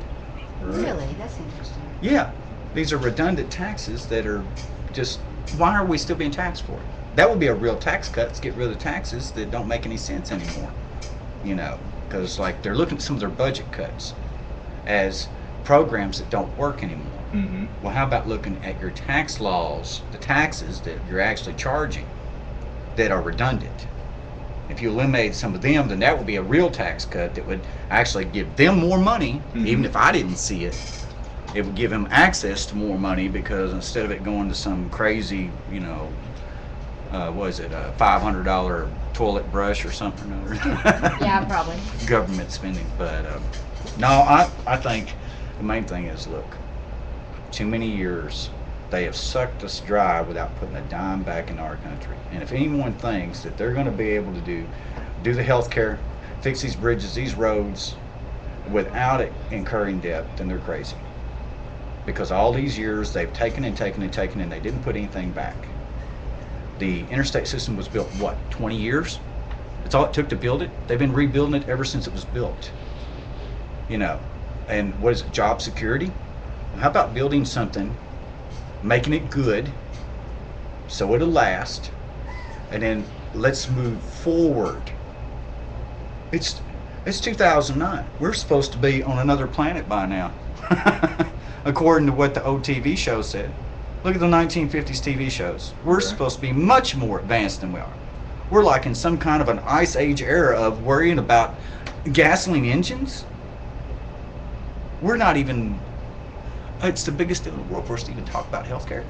Really? That's interesting. Yeah. These are redundant taxes that are just, why are we still being taxed for it? That would be a real tax cut, to get rid of taxes that don't make any sense anymore. Because like they're looking at some of their budget cuts as programs that don't work anymore. Well, how about looking at your tax laws, the taxes that you're actually charging that are redundant? If you eliminate some of them, then that would be a real tax cut that would actually give them more money, even if I didn't see it. It would give them access to more money, because instead of it going to some crazy, was it a $500 toilet brush or something or other? Yeah, probably. Government spending. But no, I think the main thing is, look, too many years they have sucked us dry without putting a dime back in our country. And if anyone thinks that they're going to be able to do the health care, fix these bridges, these roads, without it incurring debt, then they're crazy. Because all these years they've taken and taken and taken, and they didn't put anything back. The interstate system was built, what, 20 years? That's all it took to build it. They've been rebuilding it ever since it was built. And what is it, job security? How about building something, making it good, so it'll last, and then let's move forward. It's 2009. We're supposed to be on another planet by now. According to what the old TV show said. Look at the 1950s TV shows. We're supposed to be much more advanced than we are. We're like in some kind of an ice age era of worrying about gasoline engines. We're not even, it's the biggest deal in the world for us to even talk about healthcare.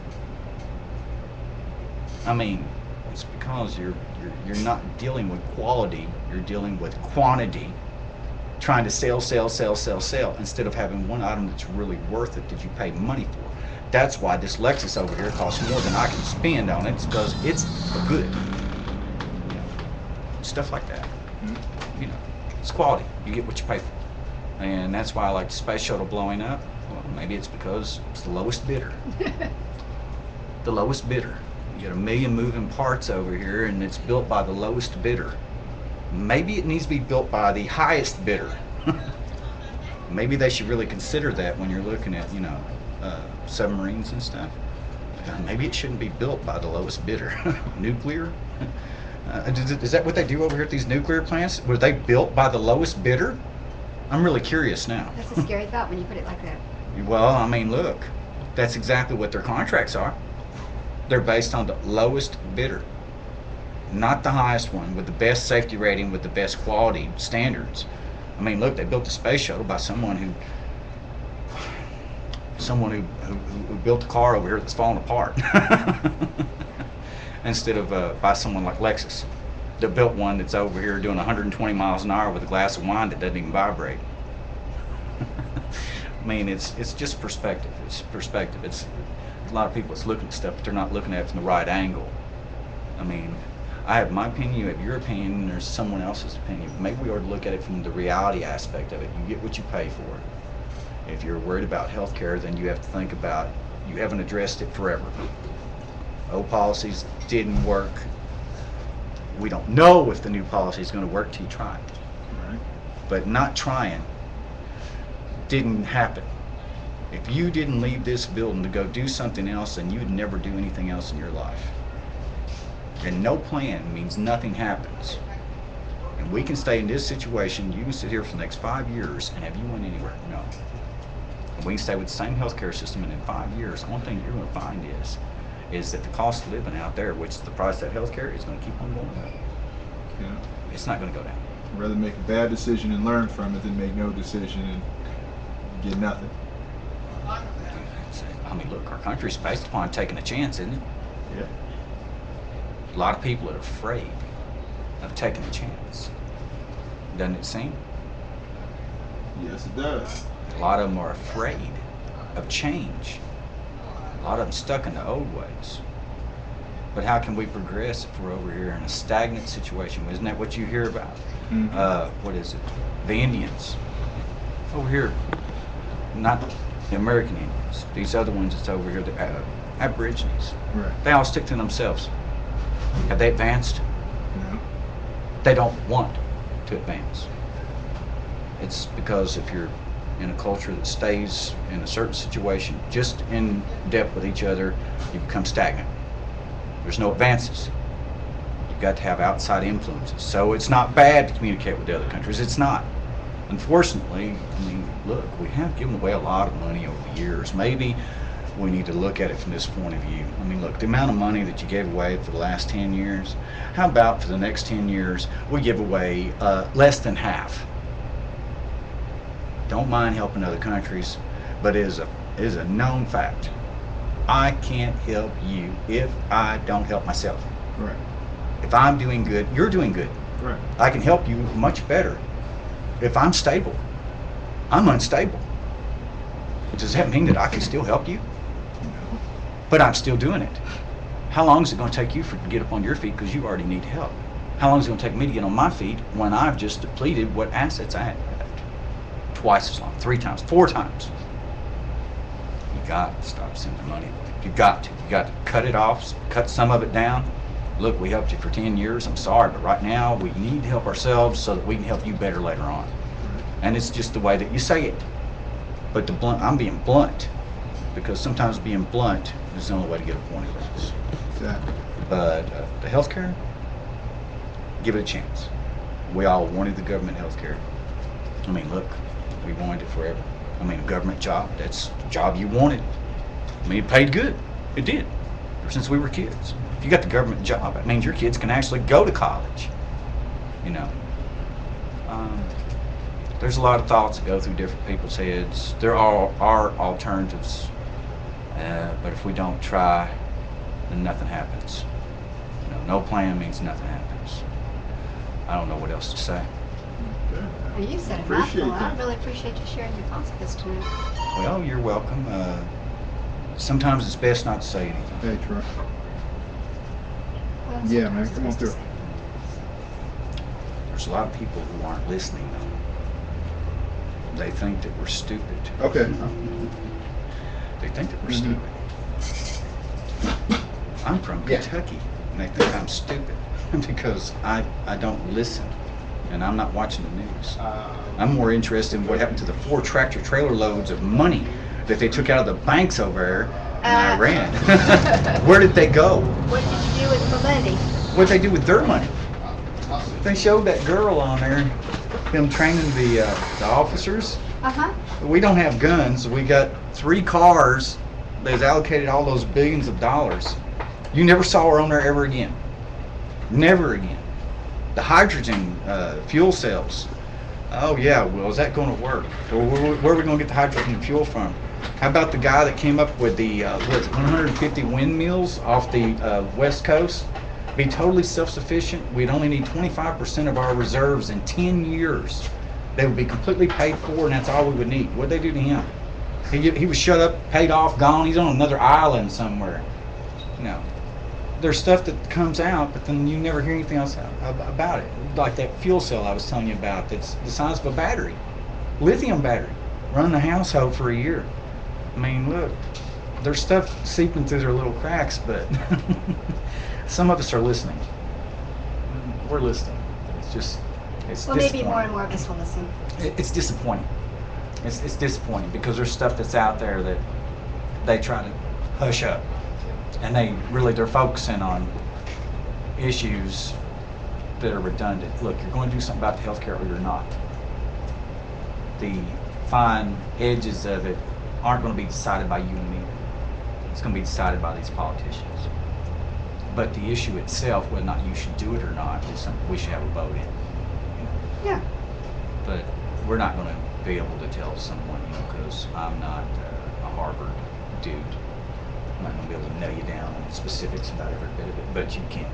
I mean, It's because you're not dealing with quality, you're dealing with quantity, trying to sell instead of having one item that's really worth it that you pay money for. That's why this Lexus over here costs more than I can spend on it. It's because it's good. You know, stuff like that. You know, it's quality. You get what you pay for. And that's why I like the space shuttle blowing up. Well, maybe it's because it's the lowest bidder. The lowest bidder. You get 1 million moving parts over here, and it's built by the lowest bidder. Maybe it needs to be built by the highest bidder. Maybe they should really consider that when you're looking at, you know, submarines and stuff. Maybe it shouldn't be built by the lowest bidder. Nuclear? Is that what they do over here at these nuclear plants? Were they built by the lowest bidder? I'm really curious now. That's a scary thought when you put it like that. Well, I mean, look, that's exactly what their contracts are. They're based on the lowest bidder, not the highest one with the best safety rating, with the best quality standards. I mean, look, they built the space shuttle by someone who built a car over here that's falling apart, instead of by someone like Lexus that built one that's over here doing 120 miles an hour with a glass of wine that doesn't even vibrate. I mean, it's just perspective. It's perspective. It's a lot of people that's looking at stuff, but they're not looking at it from the right angle. I mean, I have my opinion, you have your opinion, and there's someone else's opinion. Maybe we ought to look at it from the reality aspect of it. You get what you pay for. If you're worried about health care, then you have to think about, you haven't addressed it forever. Old policies didn't work. We don't know if the new policy is going to work till you try it. Right. But not trying didn't happen. If you didn't leave this building to go do something else, then you'd never do anything else in your life. And no plan means nothing happens. And we can stay in this situation, you can sit here for the next 5 years, and have you went anywhere? No. And we can stay with the same healthcare system, and in 5 years, the only thing you're going to find is that the cost of living out there, which is the price of that healthcare, is going to keep on going up. Yeah. It's not going to go down. I'd rather make a bad decision and learn from it than make no decision and get nothing. I mean, look, our country's based upon taking a chance, isn't it? Yeah. A lot of people are afraid of taking a chance. Doesn't it seem? Yes, it does. A lot of them are afraid of change. A lot of them stuck in the old ways. But how can we progress if we're over here in a stagnant situation? Isn't that what you hear about? Mm-hmm. What is it? The Indians. Over here, not the American Indians. These other ones that's over here, the Aborigines. Right. They all stick to themselves. Have they advanced? No. They don't want to advance. It's because if you're in a culture that stays in a certain situation, just in depth with each other, you become stagnant. There's no advances. You've got to have outside influences. So it's not bad to communicate with the other countries. It's not. Unfortunately, I mean, look, we have given away a lot of money over the years. Maybe we need to look at it from this point of view. I mean, look, the amount of money that you gave away for the last 10 years, how about for the next 10 years, we give away less than half? Don't mind helping other countries, but it is a known fact. I can't help you if I don't help myself. Right. If I'm doing good, you're doing good. Right. I can help you much better if I'm stable. I'm unstable. Does that mean that I can still help you? No. But I'm still doing it. How long is it going to take you to get up on your feet because you already need help? How long is it going to take me to get on my feet when I've just depleted what assets I had? Twice as long, 3 times, 4 times. You got to stop sending money. You got to cut it off, cut some of it down. Look, we helped you for 10 years. I'm sorry, but right now we need to help ourselves so that we can help you better later on. And it's just the way that you say it. But I'm being blunt, because sometimes being blunt is the only way to get a point across. Exactly. But the healthcare, give it a chance. We all wanted the government healthcare. I mean, look, we wanted it forever. I mean, a government job, that's the job you wanted. I mean, it paid good. It did. Ever since we were kids. If you got the government job, that means your kids can actually go to college. You know. There's a lot of thoughts that go through different people's heads. There are alternatives. But if we don't try, then nothing happens. You know, no plan means nothing happens. I don't know what else to say. Well, you said a Appreciate mouthful. I that. really appreciate you sharing your thoughts with us tonight. Well, you're welcome. Sometimes it's best not to say anything. Hey, Troy. Well, Yeah, sometimes man, it's come on best to through. say. There's a lot of people who aren't listening though. They think that we're stupid. Okay. They think that we're Mhm. stupid. I'm from Yeah. Kentucky, and they think I'm stupid because I don't listen, and I'm not watching the news. I'm more interested in what happened to the 4 tractor trailer loads of money that they took out of the banks over there in Iran. Where did they go? What did you do with the money? What did they do with their money? They showed that girl on there, them training the officers. Uh-huh. We don't have guns. We got 3 cars that's allocated all those billions of dollars. You never saw her on there ever again. Never again. The hydrogen fuel cells. Oh yeah, well, is that going to work? Well, where are we going to get the hydrogen fuel from? How about the guy that came up with the 150 windmills off the west coast? Be totally self-sufficient. We'd only need 25% of our reserves in 10 years. They would be completely paid for, and that's all we would need. What'd they do to him? He was shut up, paid off, gone. He's on another island somewhere. No. There's stuff that comes out, but then you never hear anything else about it. Like that fuel cell I was telling you about that's the size of a battery. Lithium battery. Run the household for a year. I mean, look, there's stuff seeping through their little cracks, but some of us are listening. We're listening. It's Well, maybe disappointing. more and more of us will listen. It's disappointing. It's disappointing because there's stuff that's out there that they try to hush up, and they're focusing on issues that are redundant. Look, you're going to do something about the healthcare or you're not. The fine edges of it aren't going to be decided by you and me. It's going to be decided by these politicians. But the issue itself, whether or not you should do it or not, is something we should have a vote in. Yeah. But we're not going to be able to tell someone, because I'm not a Harvard dude. I'm not going to be able to nail you down on specifics about every bit of it, but you can't.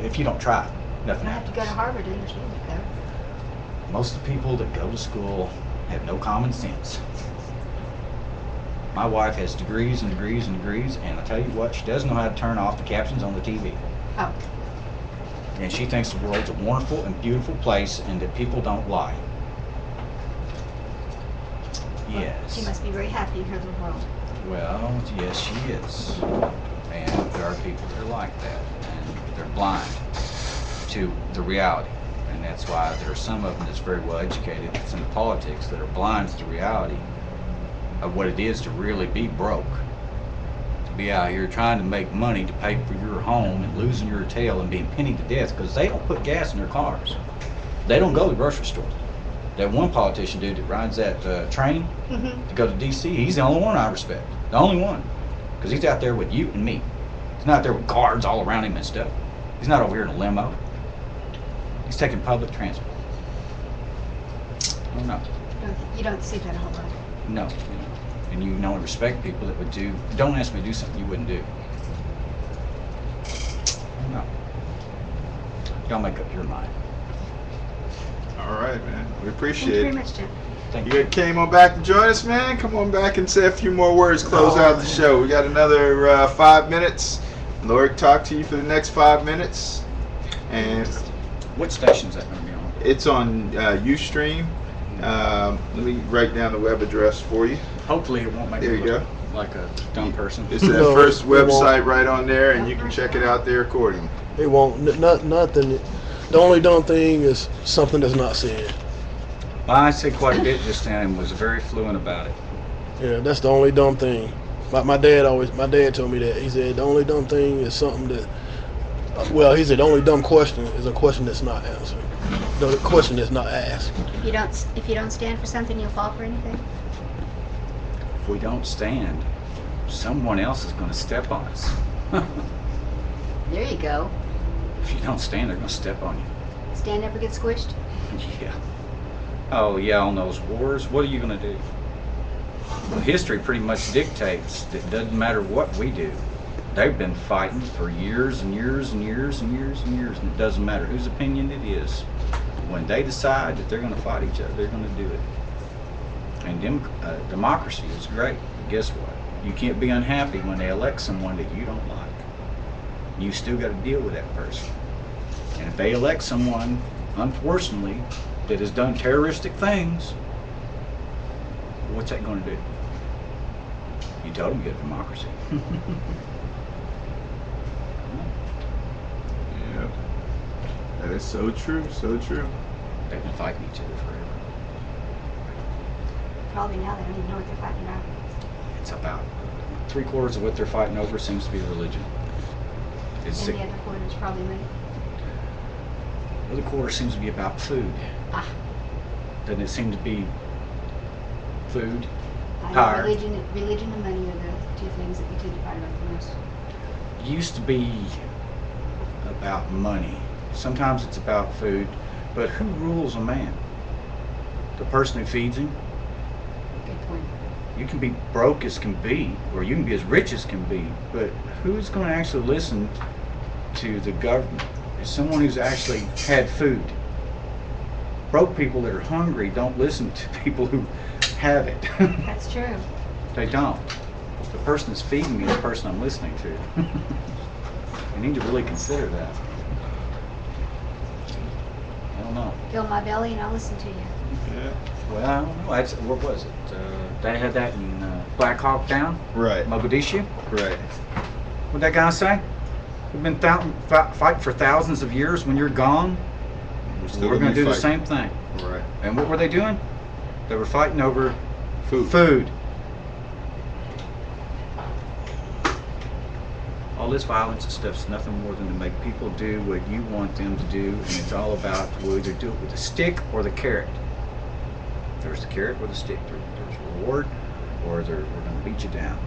If you don't try, nothing I have to happens. go to Harvard to understand it, though. Most of the people that go to school have no common sense. My wife has degrees and degrees and degrees, and I tell you what, she doesn't know how to turn off the captions on the TV. Oh. And she thinks the world's a wonderful and beautiful place and that people don't lie. Yes. She must be very happy in her little world. Well, yes, she is. And there are people that are like that, and they're blind to the reality. And that's why there are some of them that's very well educated, that's in politics, that are blind to the reality of what it is to really be broke. To be out here trying to make money to pay for your home and losing your tail and being pennied to death because they don't put gas in their cars. They don't go to the grocery store. That one politician dude that rides that train to go to D.C., he's the only one I respect. The only one. Because he's out there with you and me. He's not there with guards all around him and stuff. He's not over here in a limo. He's taking public transport. Oh, no. You don't see that a whole lot. No. And you know and respect people that would do, don't ask me to do something you wouldn't do. No. Y'all make up your mind. All right, man. We Thank you appreciate very it. much, Jim. Thank You you. came on back to join us, man. Come on back and say a few more words. Close out the show. We got another 5 minutes. Lori, talk to you for the next 5 minutes. And What station is that going to be on? it's on Ustream. Let me write down the web address for you. Hopefully it won't make There me you look go. like a dumb person. It's that No, first it won't. website right on there, and you can check it out there accordingly. It won't. Nothing. The only dumb thing is something that's not said. I said quite a bit just then and was very fluent about it. Yeah, that's the only dumb thing. My dad told me that. He said the only dumb thing is something that. Well, he said the only dumb question is a question that's not answered. The question that's not asked. If you don't stand for something, you'll fall for anything. If we don't stand, someone else is going to step on us. There you go. If you don't stand, they're going to step on you. Stand up or get squished. Yeah. Oh, yeah, on those wars, what are you going to do? Well, history pretty much dictates that it doesn't matter what we do, They've been fighting for years and years and years and years and years, and it doesn't matter whose opinion it is. When they decide that they're going to fight each other, they're going to do it. And democracy is great. But guess what? You can't be unhappy when they elect someone that you don't like. You still got to deal with that person. And if they elect someone, unfortunately, that has done terroristic things, what's that going to do? You told them you get a democracy. Yeah. That is so true, so true. They've been fighting each other forever. Probably now they don't even know what they're fighting about. It's about 3/4 of what they're fighting over seems to be religion. It's And the other quarter is probably money. the other quarter seems to be about food. Ah. Doesn't it seem to be food? I know Power. religion and money are the two things that we tend to fight about the most. It used to be about money. Sometimes it's about food. But who rules a man? The person who feeds him? Good point. You can be broke as can be, or you can be as rich as can be, but who's going to actually listen to the government? It's someone who's actually had food. Broke people that are hungry don't listen to people who have it. That's true. They don't. The person that's feeding me is the person I'm listening to. You need to really consider that. I don't know. Fill my belly and I'll listen to you. Yeah. Well, I don't know. What was it? They had that in Black Hawk Down, Right. Mogadishu. Right. What'd that guy say? We've been fighting for thousands of years. When you're gone, we're going to do the same thing. Right. And what were they doing? They were fighting over Food. food. All this violence and stuff is nothing more than to make people do what you want them to do, and it's all about we'll either do it with the stick or the carrot. There's the carrot or the stick. There's reward, or we're going to beat you down.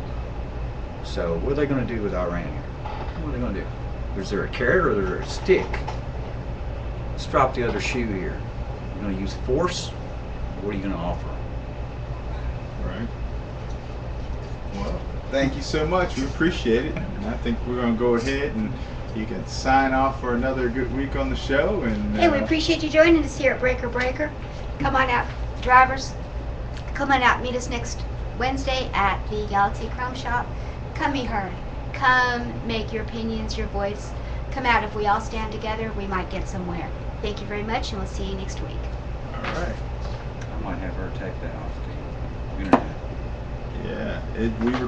So what are they going to do with Iran here? What are they going to do? Is there a carrot or is there a stick? Let's drop the other shoe here. You're going to use force, or what are you going to offer? Right. Well, thank you so much. We appreciate it. And I think we're going to go ahead and you can sign off for another good week on the show. And Hey, we appreciate you joining us here at Breaker Breaker. Come on out, drivers. Come on out, meet us next Wednesday at the Galaxy Chrome Shop. Come be heard. Come make your opinions, your voice. Come out. If we all stand together, we might get somewhere. Thank you very much, and we'll see you next week. all right. I might have her take that off the internet. Yeah. We